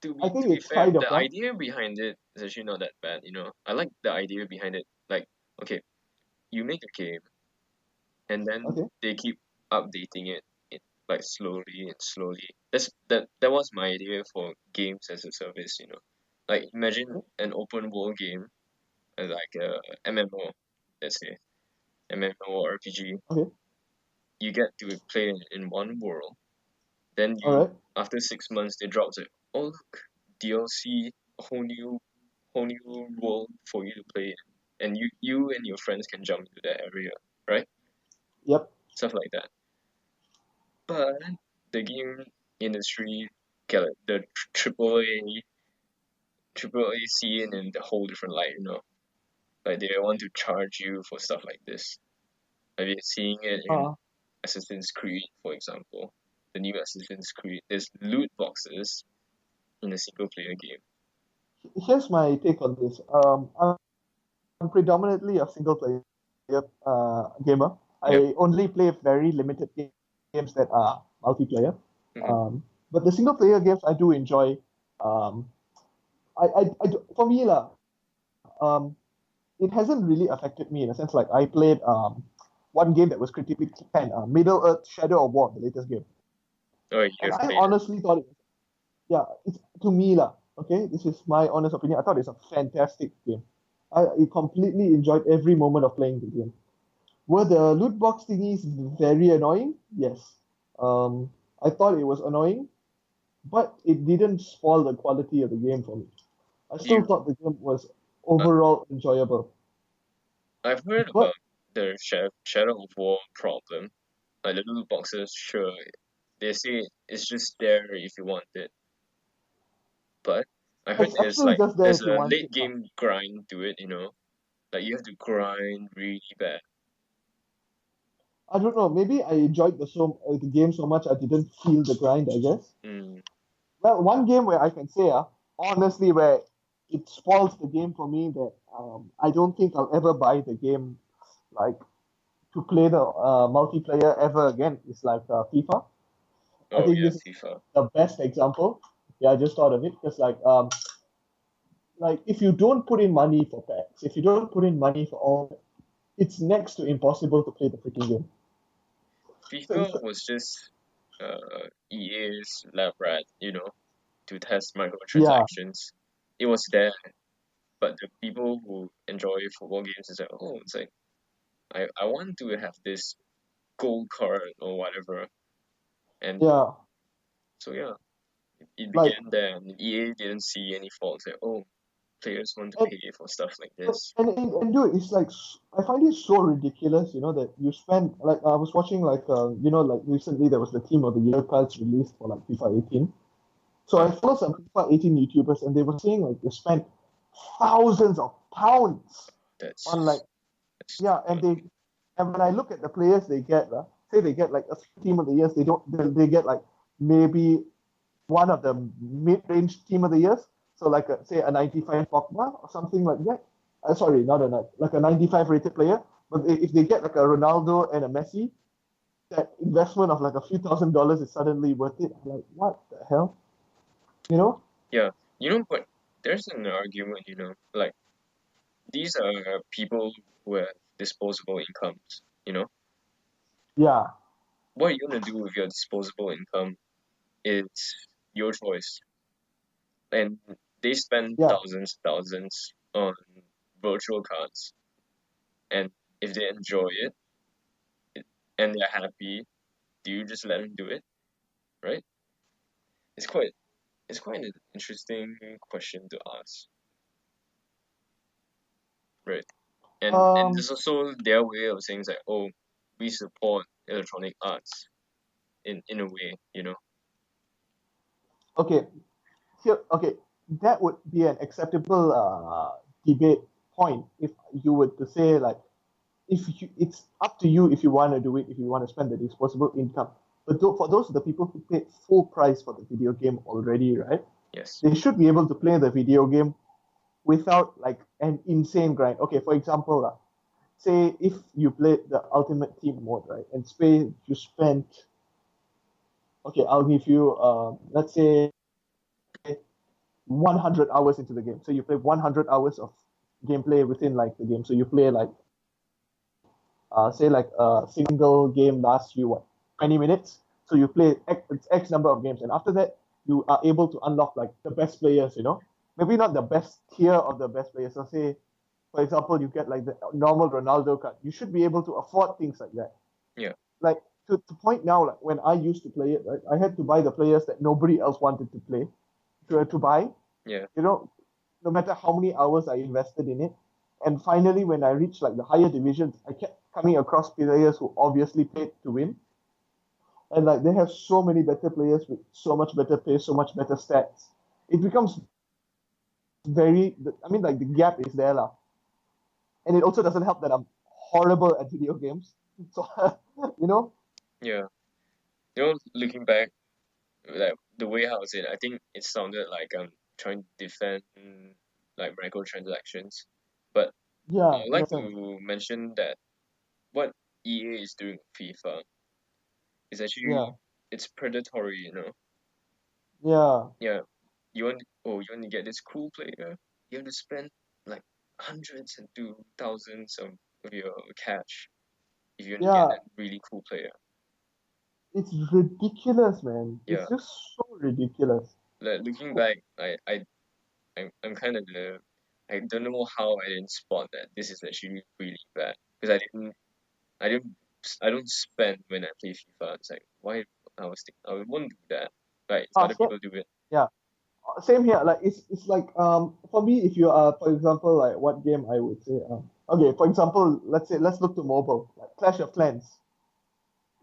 to I be to think be it's fair, kind of the wrong. idea behind it is actually not that bad. I like the idea behind it. Like, okay, you make a game and then Okay. they keep updating it like slowly and slowly. That was my idea for games as a service. Like imagine an open world game like a MMO, let's say MMO RPG. Okay. You get to play in one world. Then All right. after 6 months they drop it. Oh look, DLC, a whole new world for you to play in. And you and your friends can jump into that area, right? Yep. Stuff like that. But the game industry, okay, like the AAA Triple A see it in the whole different light. Like they want to charge you for stuff like this. Have you seeing it in Uh, Assassin's Creed, for example? The new Assassin's Creed. There's loot boxes in a single player game. Here's my take on this. I'm predominantly a single player gamer. Yep. I only play very limited games that are multiplayer. Hmm. But the single player games I do enjoy. Um, for me lah, um, it hasn't really affected me in a sense. Like I played one game that was critically panned, Middle Earth: Shadow of War, the latest game, Oh, you and have I played it. honestly thought yeah, it's to me lah. Okay, this is my honest opinion. I thought it's a fantastic game. I completely enjoyed every moment of playing the game. Were the loot box thingies very annoying? Yes. I thought it was annoying, but it didn't spoil the quality of the game for me. I still You, thought the game was uh, overall enjoyable. I've heard But about the Shadow of War problem. Like the loot boxes, sure, they say it's just there if you want it, but I heard it's actually just there there's if you a want late it. game grind to it. Like you have to grind really bad. I don't know. Maybe I enjoyed the game so much I didn't feel the grind. I guess. Mm, Well, one game where I can say, honestly, where it spoils the game for me that I don't think I'll ever buy the game like to play the multiplayer ever again is like FIFA. I oh think yeah, this is FIFA. the best example. Yeah, I just thought of it because like if you don't put in money for packs, if you don't put in money for all, it's next to impossible to play the freaking game. So it's FIFA was just EA's lab rat, to test yeah, microtransactions. It was there, but the people who enjoy football games is like, oh, it's like I want to have this gold card or whatever, and yeah, so yeah, it like began there, and EA didn't see any faults. Like, oh, players want to and pay for stuff like And, this. and dude, it's like I find it so ridiculous, that you spend like I was watching like recently there was the Team of the Year cards released for like FIFA 18. So Uh, I follow some FIFA 18 YouTubers and they were saying like they spent thousands of pounds on like that's yeah, stupid. and when I look at the players they get, say they get like a Team of the Years, they get like maybe one of the mid-range Team of the Years. So like say a 95 Pogba or something like that. Sorry, not like a 95 rated player. But if they get like a Ronaldo and a Messi, that investment of like a few $1,000s is suddenly worth it. I'm like, what the hell? You know? Yeah, but there's an argument. Like these are people who have disposable incomes. Yeah, What you're gonna do with your disposable income is your choice. And they spend yeah. thousands on virtual cards. And if they enjoy it and they're happy, do you just let them do it? Right? It's quite it's quite an interesting question to ask. Right. And Um. there's also their way of saying like, oh, we support electronic arts in a way. Okay. Here. Okay. That would be an acceptable debate point if you were to say like it's up to you if you want to do it, if you want to spend the disposable income. But for those are the people who paid full price for the video game already, right? Yes. They should be able to play the video game without like an insane grind. Okay, for example, say if you played the Ultimate Team mode, right, and you spent, okay, I'll give you, let's say 100 hours into the game. So you play 100 hours of gameplay within like the game. So you play like say like a single game lasts you what 20 minutes, so you play X number of games, and after that you are able to unlock like the best players, maybe not the best tier of the best players. So say for example you get like the normal Ronaldo card, you should be able to afford things like that. Yeah. Like to point now, like when I used to play it, right, I had to buy the players that nobody else wanted to play to buy, Yeah. you know no matter how many hours I invested in it. And finally, when I reached like the higher divisions, I kept coming across players who obviously paid to win. And like they have so many better players with so much better pay, so much better stats. It becomes I mean, like the gap is there, lah. And it also doesn't help that I'm horrible at video games. So, you know, Yeah. Looking back, like the way how I said, I think it sounded like I'm trying to defend like microtransactions. But I yeah, would in a like sense. to mention that what EA is doing with FIFA is Yeah, actually it's predatory, yeah, Yeah, you want to get this cool player, you have to spend like hundreds and to thousands of your cash if you want to get yeah. that really cool player. It's ridiculous, man. Yeah, It's just so ridiculous. like looking back, I'm kind of the I don't know how I didn't spot that this is actually really bad because I didn't I don't spend when I play FIFA. It's like why I wouldn't do that. Right, if Ah, other same, people do it. yeah, same here. Like it's like for me, if you are, for example, like what game I would say okay, for example, let's look to mobile, like Clash of Clans.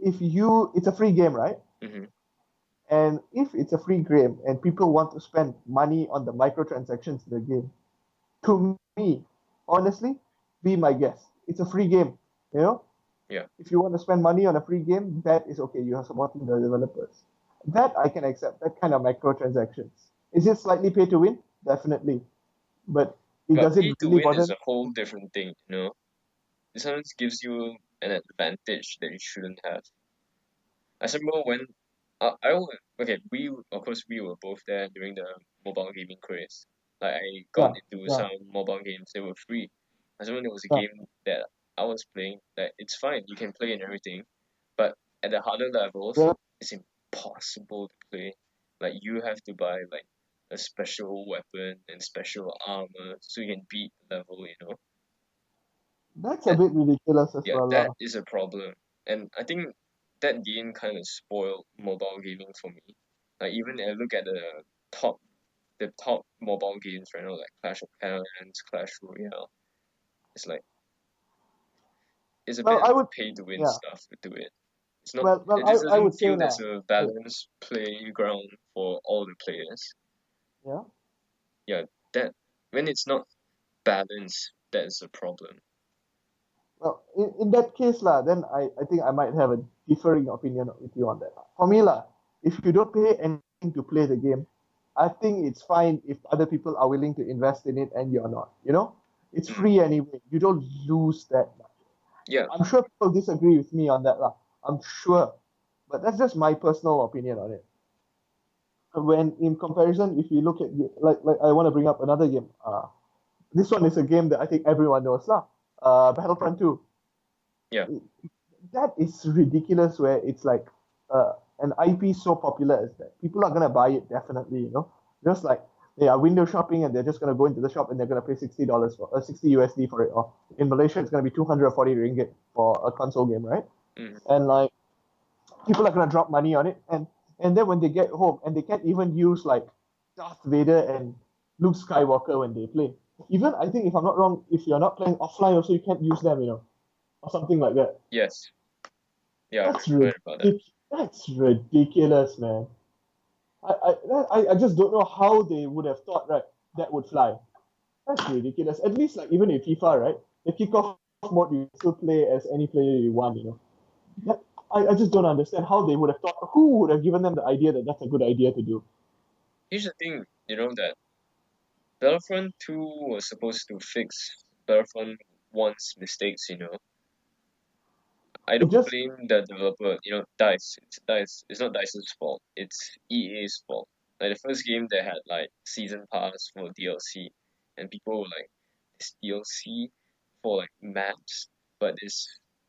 If you It's a free game, right? Hmm. And if it's a free game and people want to spend money on the microtransactions in the game, to me, honestly, be my guest. It's a free game, you know. Yeah, If you want to spend money on a free game, that is okay. You are supporting the developers. That I can accept. That kind of microtransactions. Is it slightly pay to win? Definitely. But it but does it pay to really win bother is me? a whole different thing. It sometimes gives you an advantage that you shouldn't have. I remember when okay, of course we were both there during the mobile gaming craze. Like I got Yeah, into yeah, some mobile games that were free. I remember there was a yeah. game that I was playing that it's fine, you can play and everything, but at the harder levels, Yeah. it's impossible to play. Like you have to buy like a special weapon and special armor so you can beat the level. That's a That bit ridiculous as Yeah, well, that lah. is a problem. And I think that game kind of spoiled mobile gaming for me. Like even I look at top top mobile games right now, like Clash of Clans, Clash Royale, it's like it's a Well, bit I of would, pay to win yeah. stuff to it. It's not Well, it just I doesn't would say, feel lah. there's a Yeah, balanced playground for all the players. yeah. Yeah, that when it's not balanced, that's a problem. Well, in that case, lah, then I think I might have a differing opinion with you on that. For me, lah, if you don't pay anything to play the game, I think it's fine if other people are willing to invest in it and you're not. You know, it's Mm, free anyway. You don't lose that much. yeah, I'm sure people disagree with me on that, lah. I'm sure, but that's just my personal opinion on it. When in comparison, if you look at like I want to bring up another game. This one is a game that I think everyone knows, lah. Battlefront 2. yeah, That is ridiculous where it's like an IP so popular as that people are gonna buy it definitely, just like they are window shopping and they're just gonna go into the shop and they're gonna pay $60 for 60 USD for it, or in Malaysia it's gonna be 240 ringgit for a console game, right? mm, And like people are gonna drop money on it, and then when they get home and they can't even use like Darth Vader and Luke Skywalker when they play. Even I think if I'm not wrong, if you're not playing offline also you can't use them, or something like that. yes, yeah, That's I heard about that. that's ridiculous, man. I just don't know how they would have thought, right, that would fly. That's ridiculous. At least like even in FIFA, right, the kickoff mode you still play as any player you want. That, I just don't understand how they would have thought. Who would have given them the idea that that's a good idea to do? Here's the thing, that Battlefront 2 was supposed to fix Battlefront 1's mistakes. I It don't just blame the developer, DICE. It's DICE. It's not DICE's fault. It's EA's fault. Like the first game they had like season pass for DLC, and people were like, this DLC for like maps, but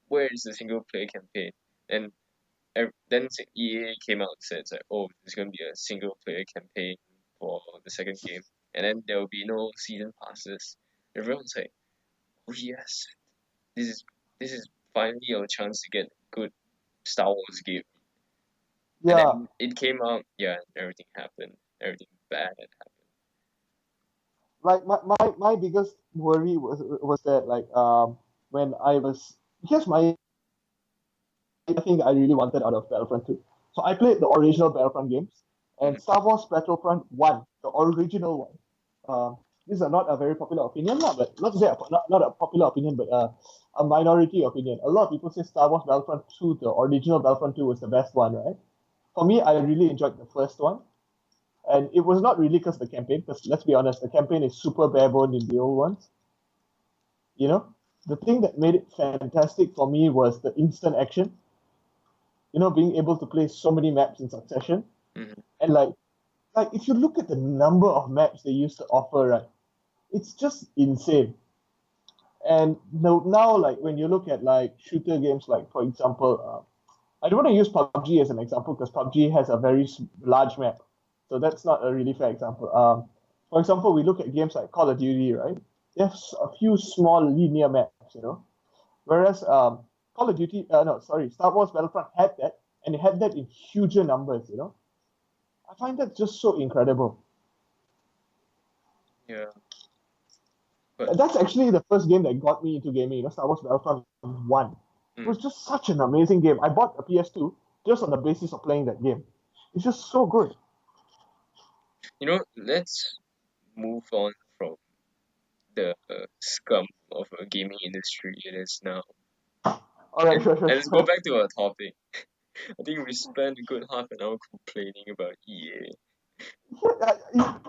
where is the single player campaign? And then EA came out and said it's like, oh, there's gonna be a single player campaign for the second game, and then there will be no season passes. Everyone's like, oh yes, this is this is finally your chance to get a good Star Wars game. And yeah, then it came out, yeah, and everything happened. Everything bad had happened. like my biggest worry was that like when I was here's my thing that I really wanted out of Battlefront 2. So I played the original Battlefront games and Mm-hmm. Star Wars Battlefront 1, the original one. this is not a very popular opinion, lah, but not to say not a popular opinion, but a minority opinion. A lot of people say Star Wars Battlefront 2, the original Battlefront 2, was the best one, right? For me, I really enjoyed the first one. And it was not really because of the campaign, because let's be honest, the campaign is super bare bone in the old ones. You know, the thing that made it fantastic for me was the instant action. You know, being able to play so many maps in succession, Mm-hmm. and like if you look at the number of maps they used to offer, right, it's just insane. And now, like when you look at like shooter games, like for example, I don't want to use PUBG as an example because PUBG has a very large map, so that's not a really fair example. For example, we look at games like Call of Duty, right? They have a few small linear maps, you know. Whereas Call of Duty, no, sorry, Star Wars Battlefront had that, and it had that in huger numbers, you know. I find that just so incredible. Yeah, but That's actually the first game that got me into gaming, you know, Star Wars Battlefront 1. It mm, was just such an amazing game. I bought a PS2 just on the basis of playing that game. It's just so good. let's move on from the scum of a gaming industry it is now, All right, and sure, sure, and let's go sure. back to our topic. I think we spent a good half an hour complaining about EA.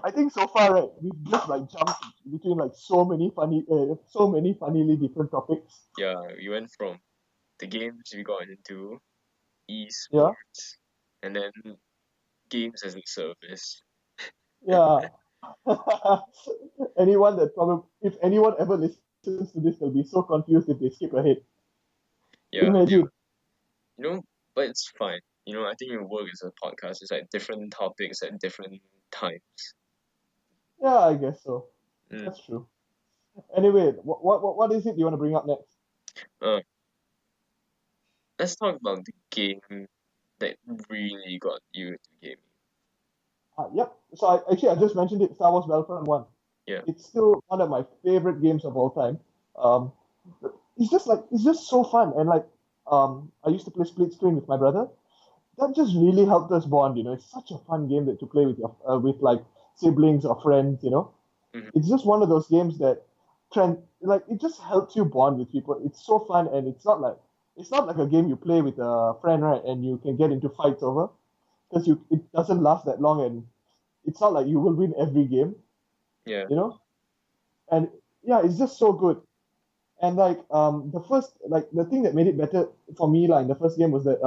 I think so far, right, we've just like jumped between like so many funnily different topics. Yeah, we went from the games we got into, Yeah, esports, and then games as a service. yeah. Anyone that probably, if anyone ever listens to this, they'll be so confused if they skip ahead. Yeah, Imagine. you know, but it's fine. I think it work as a podcast. It's like different topics at different times. Yeah, I guess so. Mm. That's true. Anyway, what is it you want to bring up next? Uh, let's talk about the game that really got you into gaming. Yep. So I just mentioned it, Star Wars Battlefront 1. Yeah. It's still one of my favorite games of all time. Um, it's just so fun, and like I used to play split screen with my brother. That just really helped us bond. You know, it's such a fun game that to play with your with like siblings or friends. You know, Hmm. it's just one of those games that like it just helps you bond with people. It's so fun, and it's not like a game you play with a friend, right? And you can get into fights over because you it doesn't last that long, and it's not like you will win every game. Yeah. You know, and yeah, it's just so good. And like the first like the thing that made it better for me like in the first game was that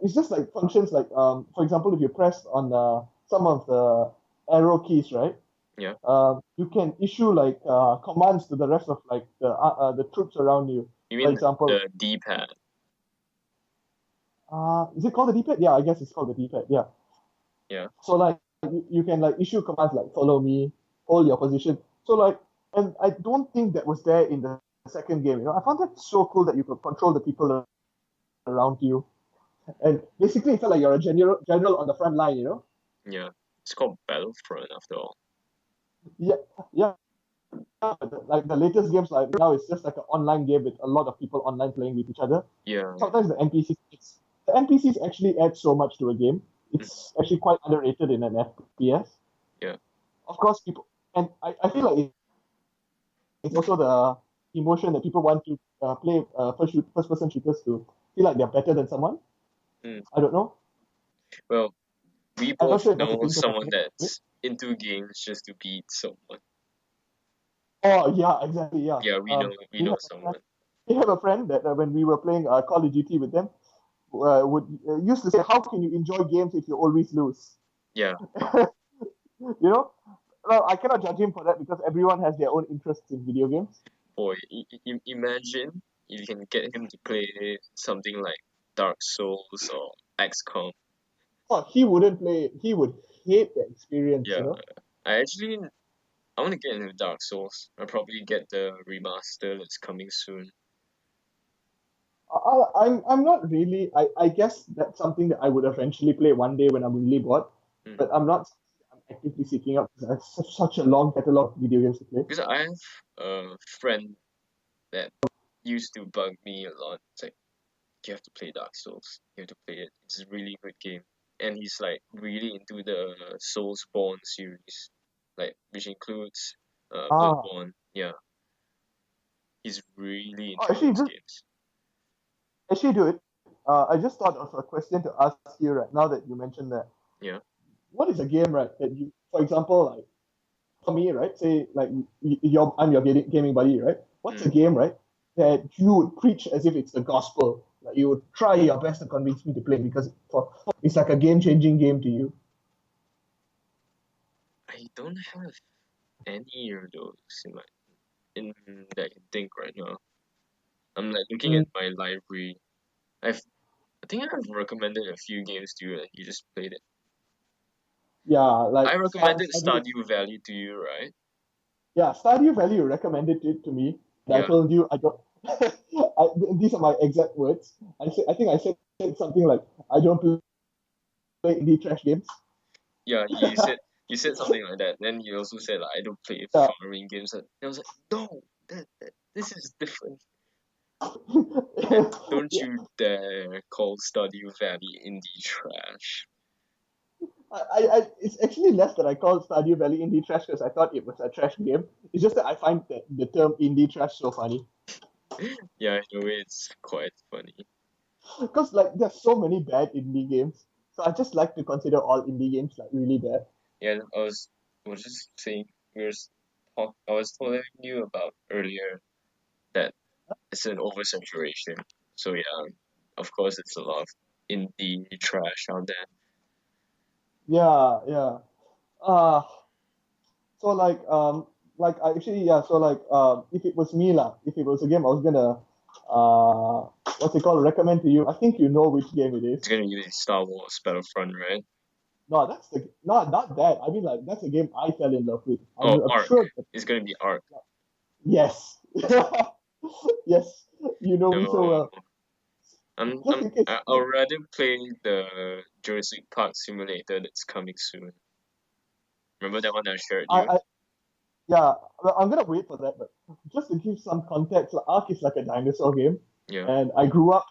it's just like functions like for example if you press on some of the arrow keys, right, Yeah. you can issue like commands to the rest of like the troops around you. You For mean example, the D-pad? is it called the D-pad? Yeah, I guess it's called the D-pad. Yeah. Yeah. So like you can like issue commands like follow me, hold your position. So like, and I don't think that was there in the second game. You know, I found that so cool that you could control the people around you, and basically it felt like you're a general on the front line. You know. Yeah. It's called Battlefront after all. Yeah, yeah. Like the latest games like now it's just like an online game with a lot of people online playing with each other. Yeah. Sometimes the NPCs actually add so much to a game. Mm. It's actually quite underrated in an FPS. Yeah. Of course, people, and I feel like it's also the emotion that people want to play first person shooters to feel like they're better than someone. Mm. I don't know. Well, we I'm not both sure if that's a know thing because I've someone played it. that's into games just to beat someone. Oh yeah, exactly. Yeah. Yeah, we We know have a friend. someone. We have a friend that when we were playing Call of Duty with them, would used to say, "How can you enjoy games if you always lose?" Yeah. You know. Well, I cannot judge him for that because everyone has their own interests in video games. Boy, imagine if you can get him to play something like Dark Souls or XCOM. Oh, he wouldn't play it. He would hate the experience. You Yeah. know. I want to get into Dark Souls. I'll probably get the remaster that's coming soon. I'm not really. I guess that's something that I would eventually play one day when I'm really bored. Mm. But I'm actively seeking out because I have such a long catalog of video games to play. Because I have a friend that used to bug me a lot. It's like, you have to play Dark Souls. You have to play it. It's a really good game. And he's like really into the Soulsborne series. like which includes Ah, Bloodborne. Yeah, he's really oh, into those games. actually, do it. I just thought of a question to ask you right now that you mentioned that. Yeah. What is a game, right? That you, for example, like for me, right? Say like I'm your gaming buddy, right? What's a Mm. game, right? That you would preach as if it's the gospel. Like you would try your best to convince me to play because it's like a game-changing game to you. I don't have any of those in that I can think right now. I'm like looking at Mm, my library. I've I think I've recommended a few games to you and you just played it. yeah, like I recommended Stardew, Stardew Valley to you, right? yeah, Stardew Valley you recommended it to me. And I Yeah. told you I don't. These are my exact words. I think I said something like I don't play indie trash games. Yeah, you said something like that. Then you also said like I don't play Yeah. farming games. And I was like, no, this is different. And don't Yeah, you dare call Stardew Valley indie trash. it's actually less that I call Stardew Valley indie trash because I thought it was a trash game. It's just that I find that the term indie trash so funny. Yeah, in a way it's quite funny. Because like there's so many bad indie games. So I just like to consider all indie games like really bad. Yeah, I was just saying I was telling you about earlier that it's an oversaturation. So yeah, of course it's a lot of indie trash out there. Yeah, yeah. Uh so like I actually yeah, so like if it was me lah, if it was a game I was gonna what's it called, recommend to you. I think you know which game it is. It's gonna be Star Wars Battlefront, right? No, that's the not that. I mean like that's a game I fell in love with. Oh, I'm Arc. sure that It's gonna be Arc. yes. Yes, you know me so No, well. Just in case. I'll rather play the Jurassic Park simulator that's coming soon. Remember that one I shared you? I yeah, well, I'm gonna wait for that, but just to give some context, like, Ark is like a dinosaur game, Yeah. and I grew up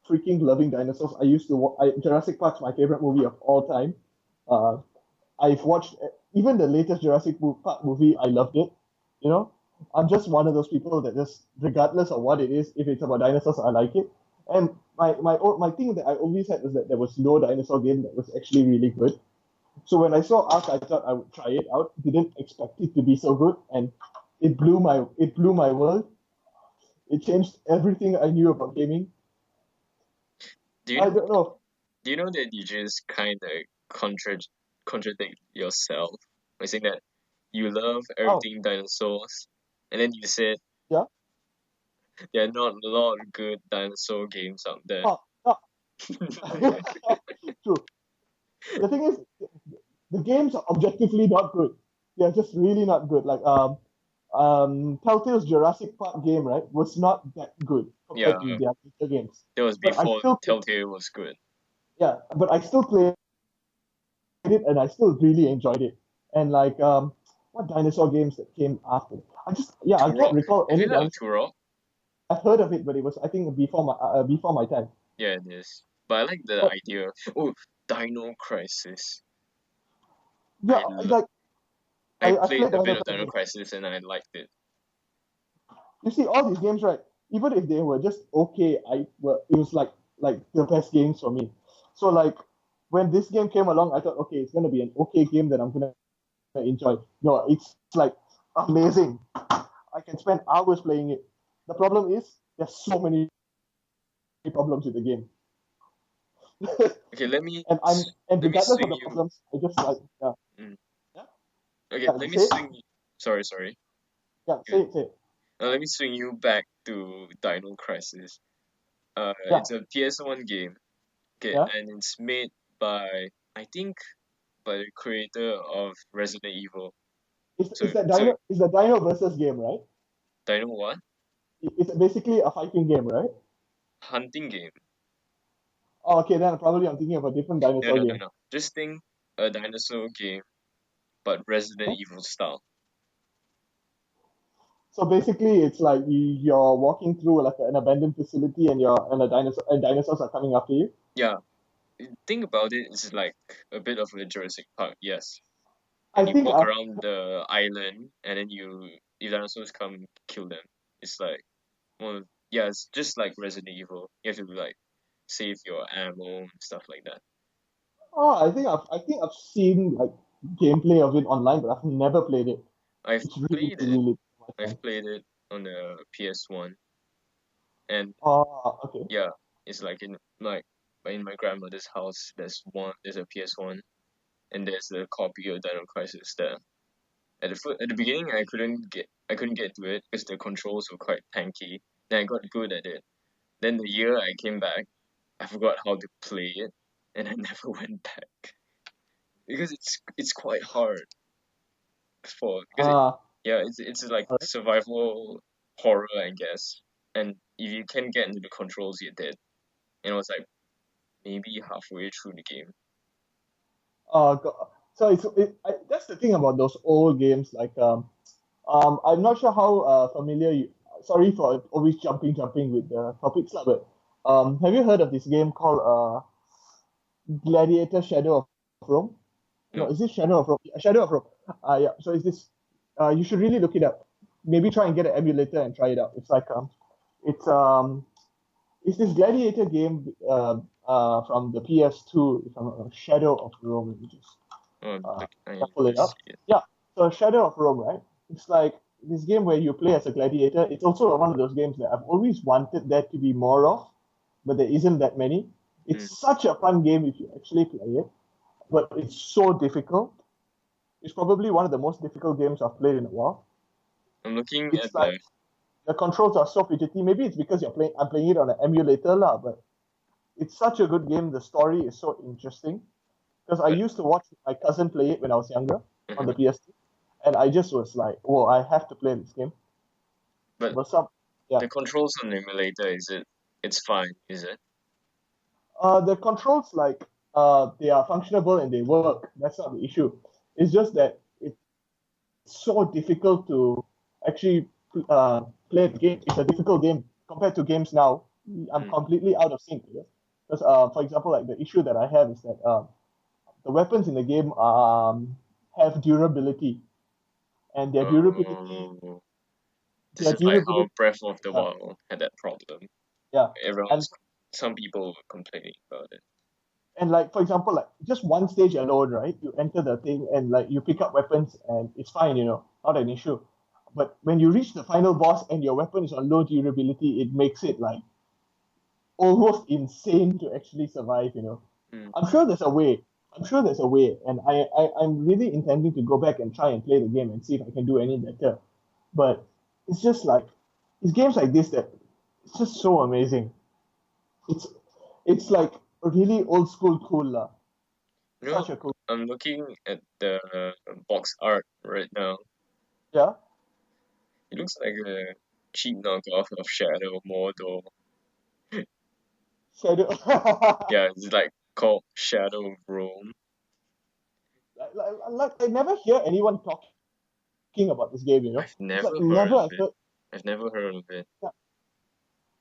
freaking loving dinosaurs. I used to Jurassic Park's my favorite movie of all time. Uh, I've watched even the latest Park movie. I loved it. You know, I'm just one of those people that just, regardless of what it is, if it's about dinosaurs, I like it. And my thing that I always had was that there was no dinosaur game that was actually really good. So when I saw Ark, I thought I would try it out. Didn't expect it to be so good, and it blew my world. It changed everything I knew about gaming. Do you I know? don't know. Do you know that you just kind of contradict yourself by saying that you love Oh, everything dinosaurs, and then you said yeah. there are not a lot of good dinosaur games out there. Oh, oh. True. The thing is, the games are objectively not good. They're just really not good. Like Telltale's Jurassic Park game, right, was not that good Yeah, compared to their later games. that was But I before still, Telltale was good. yeah, but I still played it and I still really enjoyed it. And like what dinosaur games that came after? I can't Turok. recall Have you any heard of dinosaur. Turok? I've heard of it, but it was I think before my time. Yeah, it is. But I like the But idea. Oh, Dino Crisis. yeah, like I I played played a Dino bit of Dino Crisis. Crisis and I liked it. You see, all these games, right? Even if they were just okay, it was like the best games for me. So like when this game came along, I thought, okay, it's gonna be an okay game that I'm gonna enjoy. No, it's like amazing. I can spend hours playing it. The problem is there's so many problems with the game. Okay, And let me regardless of swing the you. problems, I just like yeah. Mm. Yeah, Okay, yeah, let you me say it? swing. Sorry. Yeah, Good. say it. Let me swing you back to Dino Crisis. Yeah, It's a PS1 game. Okay, yeah. and it's made by I think by the creator of Resident Evil. It's that So Dino versus game, right? Dino what? It's basically a fighting game, right? Hunting game. Oh, okay, then probably I'm thinking of a different No, dinosaur no, no, game. no. Just think a dinosaur game, but Resident Huh? Evil style. So basically, it's like you're walking through like an abandoned facility, and dinosaurs are coming after you. Yeah, think about it. It's like a bit of a Jurassic Park. Yes. I and you think walk around the island, and then the dinosaurs come kill them. It's like, well, yeah, it's just like Resident Evil. You have to like save your ammo and stuff like that. I think I've seen like gameplay of it online, but I've never played it. I've It's really played it. really my I've time. played it on the PS1, and Oh, okay. yeah, it's like in my grandmother's house. There's a PS1, and there's a copy of Dino Crisis there. At the beginning, I couldn't get to it because the controls were quite tanky. Then I got good at it. Then the year I came back, I forgot how to play it, and I never went back because it's quite hard because Ah, yeah, it's like alright. survival horror, I guess. And if you can get into the controls, you're dead. And I was like maybe halfway through the game. So that's the thing about those old games. I'm not sure how familiar you. Sorry for always jumping with the topics, lah, but have you heard of this game called Gladiator Shadow of Rome? No, No. is this Shadow of Rome? Shadow of Rome. Yeah. So is this? You should really look it up. Maybe try and get an emulator and try it out. It's it's this Gladiator game from the PS2. If I'm not wrong, Shadow of Rome. Let me just uh, I pull it just up. see it. Yeah. So Shadow of Rome, right? It's like this game where you play as a gladiator. It's also one of those games that I've always wanted there to be more of, but there isn't that many. Mm. It's such a fun game if you actually play it, but it's so difficult. It's probably one of the most difficult games I've played in a while. I'm looking at It's like the the controls are so fidgety. Maybe it's because I'm playing it on an emulator lah, but it's such a good game. The story is so interesting because I but used to watch my cousin play it when I was younger on uh the PS2, and I just was like, "Whoa, I have to play this game." but But some, yeah, the controls on the emulator, it's fine, is it? the controls they are functionable and they work. That's not the issue. It's just that it's so difficult to actually play the game. It's a difficult game compared to games now. I'm Mm. completely out of sync. Because, for example, like the issue that I have is that the weapons in the game have durability, and Oh, this their is like how durability, Breath of the uh, Wild had that problem. yeah, and Everyone's Some people were complaining about it. like for example, like just one stage alone, right? You enter the thing and like you pick up weapons and it's fine, not an issue. But when you reach the final boss and your weapon is on low durability, it makes it like almost insane to actually survive. Mm. I'm sure there's a way. I'm sure there's a way, and I'm really intending to go back and try and play the game and see if I can do any better. But it's just like it's games like this that it's just so amazing. It's it's like really old school cool lah. You know, Such a cool. I'm looking at the box art right now. Yeah. It looks like a cheap knockoff of Shadow Mordor. Shadow. Yeah, it's like called Shadow of Rome. I never hear anyone talking about this game. I've It's never like heard never of I've it. heard. I've never heard of it. Yeah,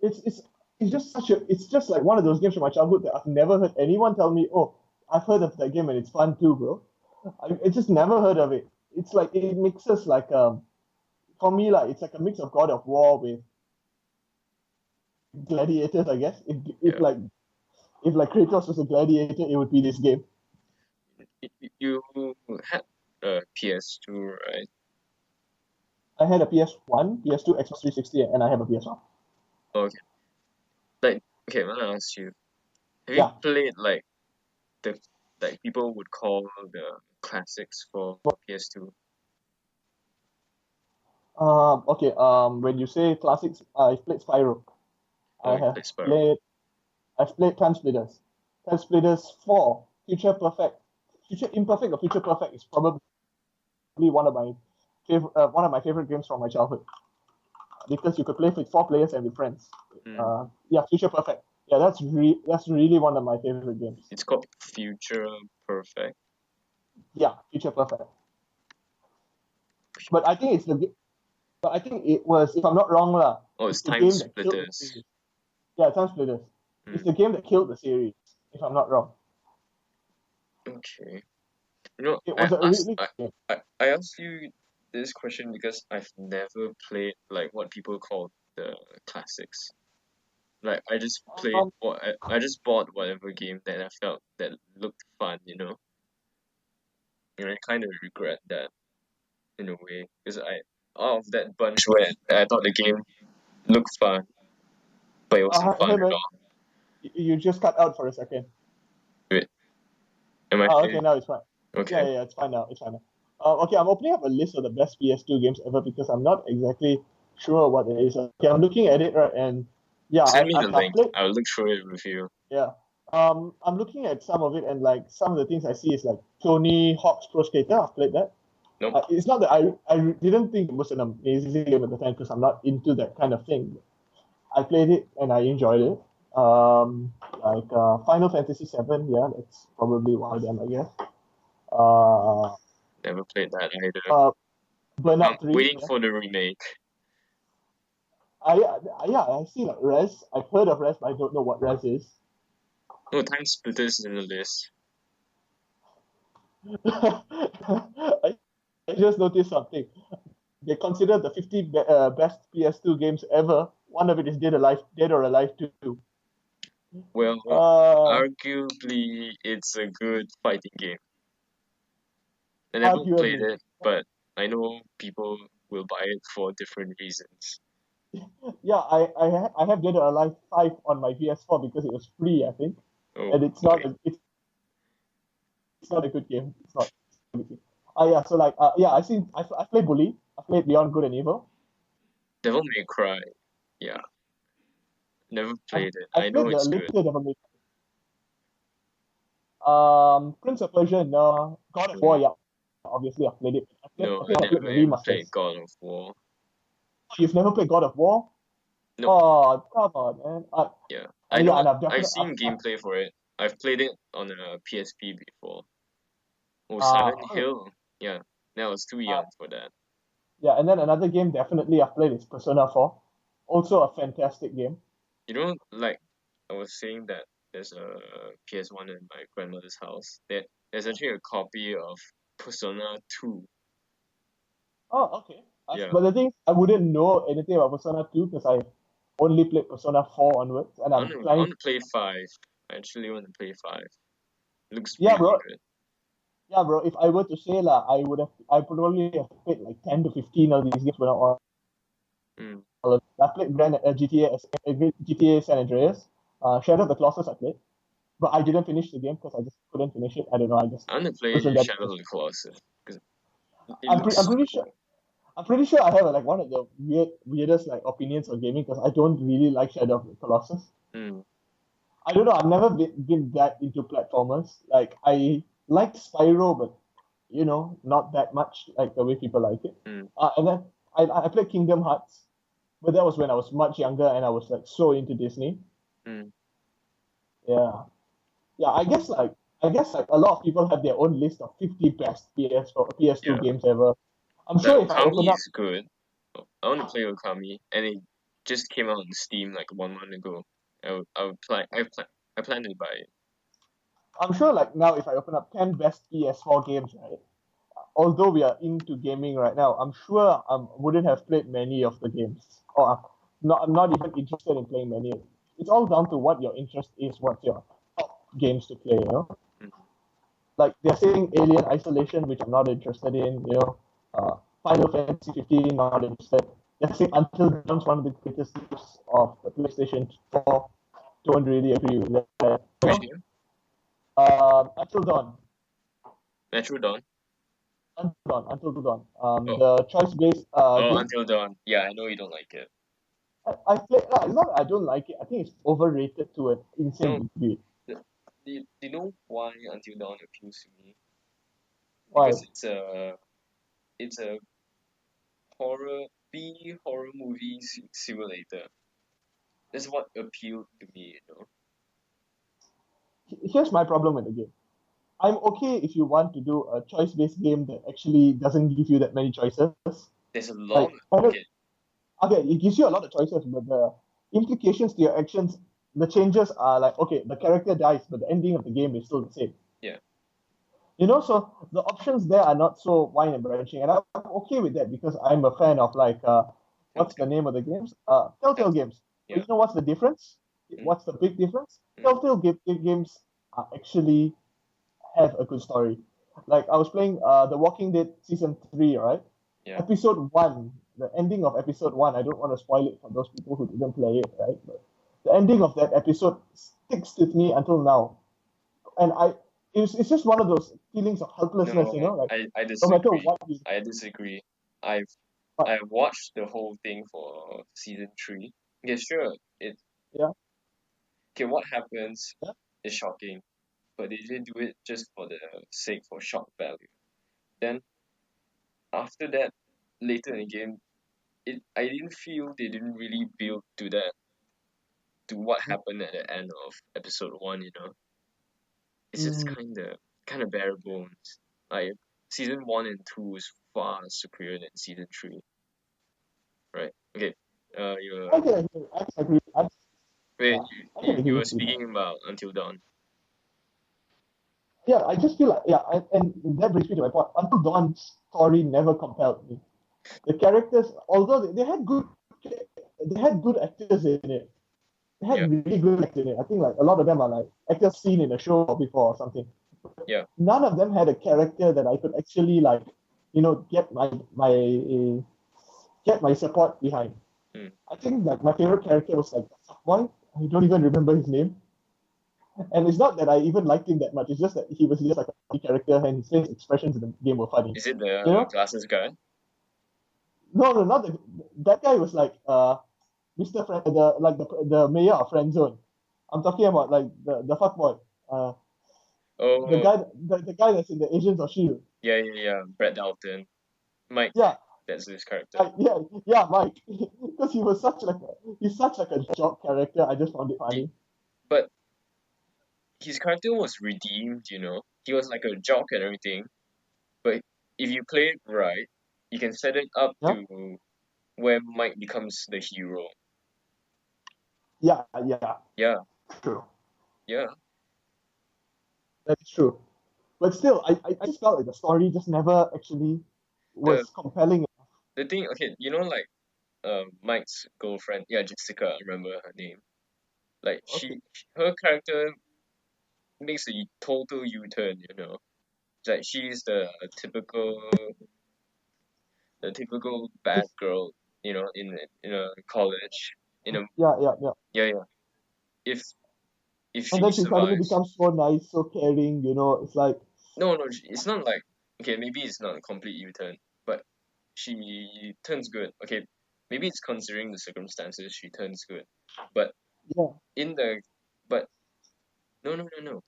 it's it's it's just it's just like one of those games from my childhood that I've never heard anyone tell me, oh, I've heard of that game and it's fun too, bro. I just never heard of it. It's like it mixes like for me like it's like a mix of God of War with gladiators, I guess. Yeah. If like Kratos was a gladiator, it would be this game. You had a PS2, right? I had a PS1, PS2, Xbox 360, and I have a PS1. Okay. Like, okay, I wanna ask you, have you Yeah. played like the like people would call the classics for PS2? Okay. When you say classics, I've played Spyro. Oh, I you have played Spyro. played. I've played Time Splitters. Time Splitters 4, Future Perfect. Future Imperfect or Future Perfect is probably one of my favorite games from my childhood because you could play with 4 players and with friends. Mm. Yeah, Future Perfect. Yeah, that's really one of my favorite games. It's called Future Perfect. Yeah, Future Perfect. But I think it's the but I think it was, if I'm not wrong, lah, Oh, it's it's the Time game that killed the Splitters. series. Yeah, Time Splitters. It's Mm. the game that killed the series, if I'm not wrong. Okay. You know, It was a really I asked you this question because I've never played like what people call the classics. Like I just played um what I just bought whatever game that I felt that looked fun, and I kind of regret that in a way because I out of that bunch where I thought the game looked fun, but it wasn't fun hey at man, all. you just cut out for a second. Wait, am I Okay, clear? now it's fine. Okay, Yeah, it's fine now. It's fine now. Okay, I'm opening up a list of the best PS2 games ever because I'm not exactly sure what it is. Okay, I'm looking at it right, and yeah, send me the I've link. played. I'll look through it with you. Yeah. I'm looking at some of it, and like some of the things I see is like Tony Hawk's Pro Skater. I've played that. Nope, It's not that I didn't think it was an amazing game at the time because I'm not into that kind of thing. I played it and I enjoyed it. Final Fantasy VII, yeah, that's probably one of them, I guess. Uh, never played that either. uh, I'm Burnout 3, waiting yeah. for the remake. Yeah, I see like Res. I've heard of Res, but I don't know what Res is. No, Time Splitters is in the list. I, I just noticed something. They consider the 50 best PS2 games ever. One of it is Dead or Alive 2. Well, Uh, arguably, it's a good fighting game. I never played Arguably. it, but I know people will buy it for different reasons. Yeah, I have Dead or Alive 5 on my PS4 because it was free, I think. Oh And boy. it's not a good game. It's not a good game. Yeah, so yeah, I played Bully. I played Beyond Good and Evil. Devil May Cry. Yeah, never I've played it. I I've know played the it's later good. Devil May Prince of Persia, no. God of War, Mm, yeah. Obviously I've played it. no, I think I played the I never played remasters. God of War. Oh, you've never played God of War? No, Oh, come on, man. yeah. I Yeah, know and I've I've definitely seen gameplay for it. I've played it on a PSP before. Oh, Silent uh, Hill. Yeah, now I was too uh, young for that. yeah, and then another game definitely I've played is Persona 4. Also a fantastic game. Like I was saying that there's a PS1 in my grandmother's house. There's actually a copy of Persona 2. Oh, okay. Yeah, But the thing is, I wouldn't know anything about Persona 2 because I only played Persona 4 onwards, and I'm I planning. want to play 5. I actually want to play 5. Looks Yeah, really bro. good. Yeah, bro. If I were to say lah, I probably have played like 10 to 15 of these games when I was. Mm. I played GTA San Andreas, Shadow of the Colossus I played, but I didn't finish the game because I just couldn't finish it. I don't know. I just I want to wasn't play that Shadow of interested. the Colossus because it I'm, pre- I'm looks pretty sure. cool. I'm pretty sure I have like one of the weirdest like opinions on gaming because I don't really like Shadow of the Colossus. Mm. I don't know. I've never been that into platformers. Like I liked Spyro, but not that much like the way people like it. Mm. And then I played Kingdom Hearts, but that was when I was much younger and I was like so into Disney. Mm. Yeah, yeah. I guess like a lot of people have their own list of 50 best PS2 Yeah, games ever. I'm like sure if I open Okami up, is good. I want to play Okami, and it just came out on Steam like 1 month ago. I would plan. I plan to buy it. I'm sure like now if I open up 10 best PS4 games, right? Although we are into gaming right now, I'm sure I wouldn't have played many of the games, or I'm not even interested in playing many. It's all down to what your interest is, what's your top games to play. Mm. Like they're saying Alien Isolation, which I'm not interested in. Final Fantasy 15, not interested. They're saying Until Dawn's one of the greatest games of the PlayStation 4. Don't really agree with that. Which game? Until Dawn. Natural Dawn. Until Dawn. Oh, The choice-based game. Until Dawn. Yeah, I know you don't like it. I play. It's not that I don't like it. I think it's overrated to an No, insane degree. do you know why Until Dawn appeals to me? Why? Because it's a horror movie simulator. That's what appealed to me. Here's my problem with the game. I'm okay if you want to do a choice-based game that actually doesn't give you that many choices. There's a lot. Like, I don't, Okay, okay, it gives you a lot of choices, but the implications to your actions, the changes are like, okay, the character dies, but the ending of the game is still the same. yeah. So the options there are not so wide and branching, and I'm okay with that because I'm a fan of like what's the Telltale. name of the games? Telltale Telltale. games. But Yeah. what's the difference? Mm, What's the big difference? mm, Telltale games are actually have a good story. Like I was playing The Walking Dead season 3, right? yeah. Episode 1, the ending of episode 1. I don't want to spoil it for those people who didn't play it, right? But the ending of that episode sticks with me until now, and it's just one of those feelings of helplessness, No, like I no matter disagree. what you, I disagree. I've but I've watched the whole thing for season three. Yeah, sure. It yeah, okay. What happens yeah. is shocking, but they didn't do it just for the sake for shock value. Then after that, later in the game, I didn't feel they didn't really build to that to what happened at the end of episode one. It's just Mm, kind of bare bones. Like season one and two is far superior than season three, right? Okay. You I can agree. I can agree. wait. Yeah, I can You agree were with you there. speaking about Until Dawn. Yeah, I just feel like yeah, and that brings me to my point. Until Dawn's story never compelled me. The characters, although they had good actors in it. They Yeah, had really good actors in it. I think like a lot of them are like actors seen in a show before or something. yeah. None of them had a character that I could actually like, get my support behind. Mm. I think like my favorite character was like boy. I don't even remember his name. And it's not that I even liked him that much. It's just that he was just like a funny character, and his face expressions in the game were funny. Is it You the know? glasses guy? No, no, not that guy was like Mr. Friend, the mayor of Friend Zone. I'm talking about like the fuckboy. The Oh, guy the guy that's in the Agents of Shield. yeah, yeah, yeah. Brett Dalton, Mike. Yeah, That's his character. yeah, yeah, Mike. Because he's such like a jock character. I just found it The, funny. but his character was redeemed. He was like a jock and everything. But if you play it right, you can set it up Yeah, to where Mike becomes the hero. yeah, yeah. Yeah, True. yeah. That's true. But still, I just felt like the story just never actually The was compelling. the thing, okay, like Mike's girlfriend, yeah, Jessica, I remember her name. Like Okay. her character makes a total U-turn. It's like she's the typical bad It's girl, in a college, yeah, yeah, yeah. yeah, yeah. If if And she then she suddenly survives, becomes so nice, so caring. It's like no, no, it's not like, okay, maybe it's not a complete U-turn, but she turns good. Okay, maybe it's considering the circumstances she turns good, but yeah, in the but no, no, no, no.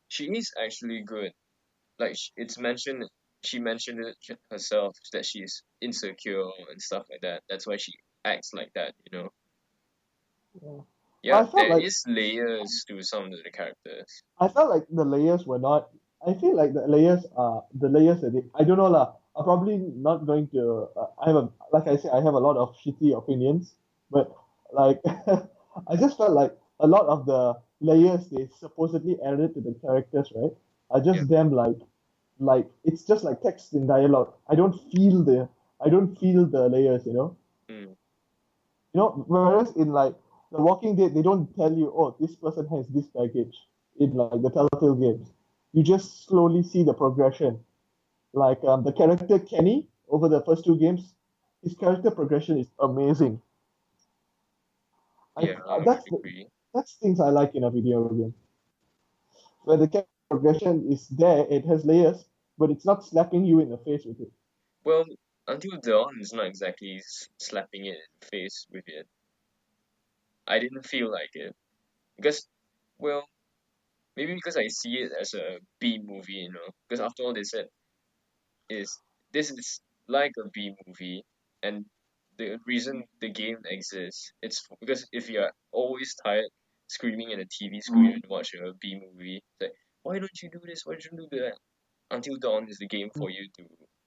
She is actually good. Like it's mentioned, she mentioned it herself that she's insecure and stuff like that. That's why she acts like that. yeah. But Yeah, I felt there like is layers to some of the characters. the layers were not. I feel like the layers that I don't know lah. I'm probably not going to. I have a like I said, I have a lot of shitty opinions, but like I just felt like a lot of the layers they supposedly added to the characters, right, are Yeah. just them like it's just like text in dialogue. I don't feel the layers. Mm, Whereas in like The Walking Dead, they don't tell you, oh, this person has this baggage in like the Telltale games. You just slowly see the progression. Like the character Kenny over the first two games, his character progression is amazing. I yeah, I would that's agree. that's things I like in a video game where the character progression is there. It has layers, but it's not slapping you in the face with it. Well, Until Dawn is not exactly slapping it in the face with it. I didn't feel like it because, well, maybe because I see it as a B movie. Because after all, they said is this is like a B movie, and the reason the game exists, because if you're always tired screaming at a TV screen and watch a B movie, it's like, why don't you do this? Why don't you do that? Until Dawn is the game for you to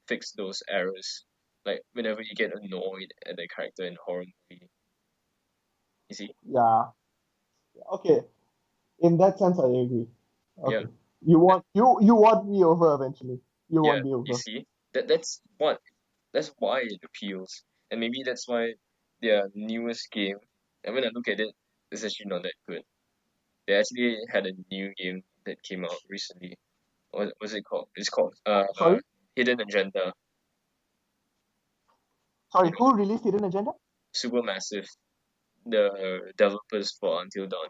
fix those errors. Like whenever you get annoyed at the character in a horror movie, you see? Yeah. Okay. In that sense, I agree. Yeah. Okay. You won me over eventually. You Yeah, won me you over. see, that's why it appeals, and maybe that's why their newest game. And when I look at it, it's actually not that good. They actually had a new game that came out recently. What was it called? It's called Sorry, Hidden Agenda. You sorry. know, Who released Hidden Agenda? Supermassive, the developers for Until Dawn.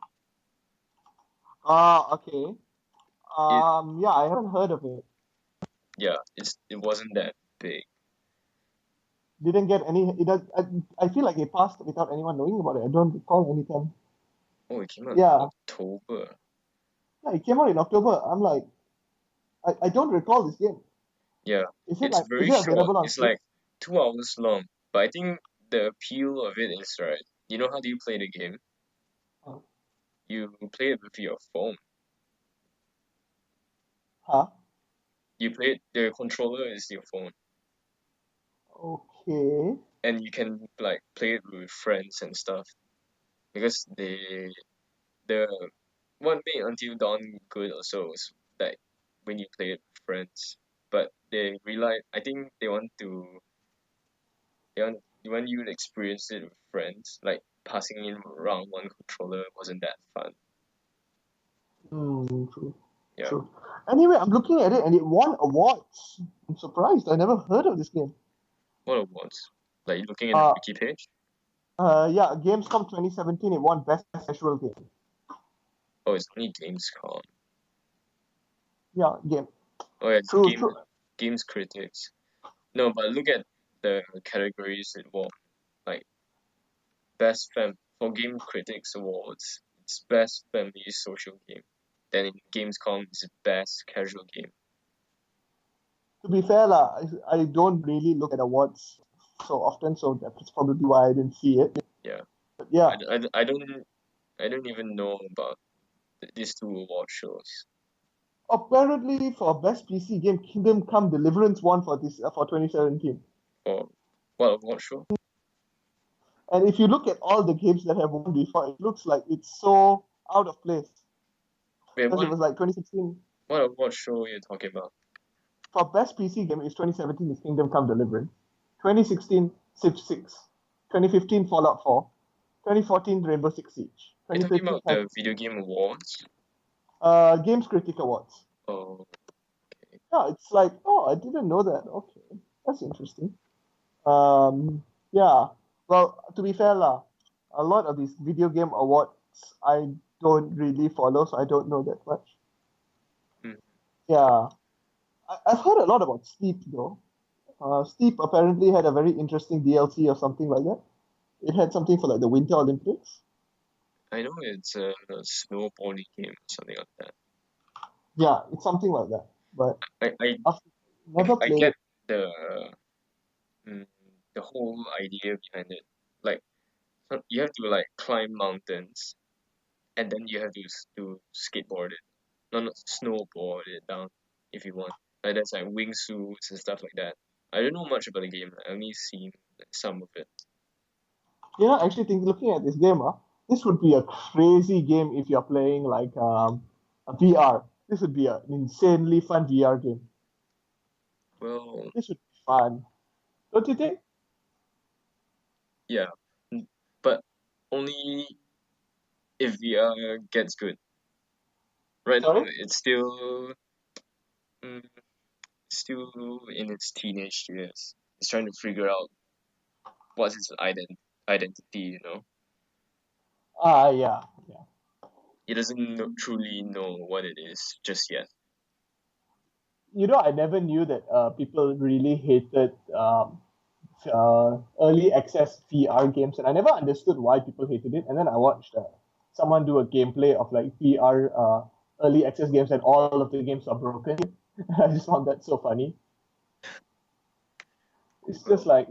Ah, okay. It Yeah, I haven't heard of it. yeah, it wasn't that big. Didn't get any. It does. I feel like it passed without anyone knowing about it. I don't recall any time. Oh, it came out in Yeah, October. yeah. It came out in October. I'm like, I don't recall this game. Yeah, it's Is very it short. available on It's Steam? like 2 hours long. But I think the appeal of it is right. You know how do you play the game? Oh, You play it with your phone. huh? You play it, the controller is your phone. Okay. And you can like play it with friends and stuff. Because the what made Until Dawn good also was like when you play it with friends. But I think they want you to experience it with friends. Like passing in around one controller wasn't that fun. True. Yeah. True. Anyway, I'm looking at it and it won awards. I'm surprised. I never heard of this game. What awards? Like looking in the Uh, wiki page? yeah, Gamescom 2017. It won Best Casual Game. Oh, it's only Gamescom. Yeah, game. Oh yeah, it's True, true. Games Critics. No, but look at the categories it won. Like best fam for Game Critics Awards, it's best family social game. Then in Gamescom, it's best casual game. To be fair, lah, I don't really look at awards so often, so that's probably why I didn't see it. Yeah, But yeah, I don't even know about these two award shows. apparently for Best PC Game, Kingdom Come Deliverance won for this for 2017. For what award show? And if you look at all the games that have won before, it looks like it's so out of place Wait, because it was like 2016. what award show are you talking about? For Best PC Game, is 2017 is Kingdom Come Deliverance, 2016 Civ 6, 2015 Fallout 4, 2014 Rainbow Six Siege, You're talking 2015 about the video game awards? Games Critic Awards. Oh, Yeah, it's like, oh, I didn't know that. Okay, that's interesting. Yeah. Well, to be fair, lah, a lot of these video game awards I don't really follow, so I don't know that much. hmm. Yeah, I've heard a lot about Steep though. Steep apparently had a very interesting DLC or something like that. It had something for like the Winter Olympics. I know it's a snowboarding game, something like that. Yeah, it's something like that. But I I I've never I played get it. the mm, the whole idea behind it. Like you have to like climb mountains, and then you have to skateboard it, not snowboard it down if you want. Like there's like wingsuits and stuff like that. I don't know much about the game. I only seen some of it. You know, actually, looking at this game, this would be a crazy game if you're playing like a VR. This would be an insanely fun VR game. Well, This would be fun, don't you think? yeah, but only if VR gets good. Right now, Sorry? it's mm, still in its teenage years. It's trying to figure out what's its identity. Yeah, yeah. It doesn't truly know what it is just yet. You know, I never knew that people really hated early access VR games, and I never understood why people hated it. And then I watched someone do a gameplay of like VR early access games, and all of the games are broken. I just found that so funny. It's just Well, like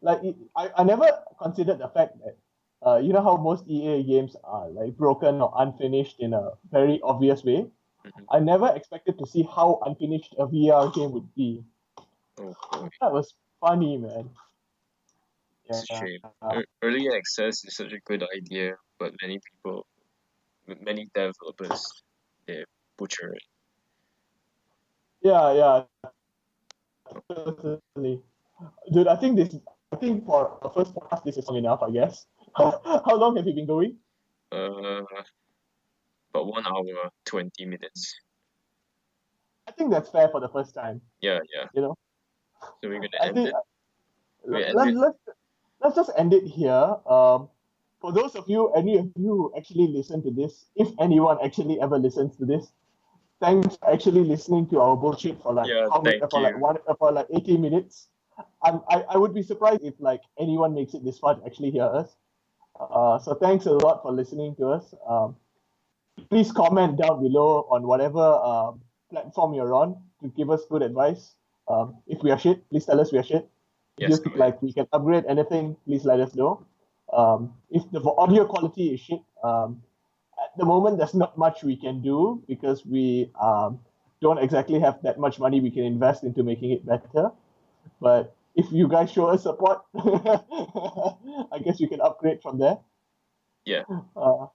like I never considered the fact that you know how most EA games are like broken or unfinished in a very obvious way. mhm. I never expected to see how unfinished a VR game would be. Oh boy, That was funny, man. it's a Yeah. shame. Early access is such a good idea, but many developers they butcher it. Yeah, certainly. Dude, I think for the first podcast, this is long enough, I guess. How long have you been going? Uh, about 1 hour 20 minutes. I think that's fair for the first time. Yeah, yeah. You know, So we're gonna I end think it. We end let's it. let's let's just end it here. For those of you, any of you who actually listen to this, if anyone actually ever listens to this, thanks for actually listening to our bullshit for like Yeah, how many thank for like you. one for like 80 minutes. I would be surprised if like anyone makes it this far to actually hear us. So thanks a lot for listening to us. Please comment down below on whatever platform you're on to give us good advice. If we are shit, please tell us we are shit. If you Yes, go think ahead. like we can upgrade anything, please let us know. If the audio quality is shit, at the moment there's not much we can do because we don't exactly have that much money we can invest into making it better. But if you guys show us support, I guess we can upgrade from there. Yeah, Uh,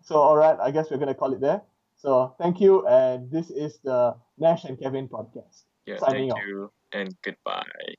so, all right, I guess we're going to call it there. So, thank you. And this is the Nash and Kevin podcast. yeah, thank Signing off. you and goodbye.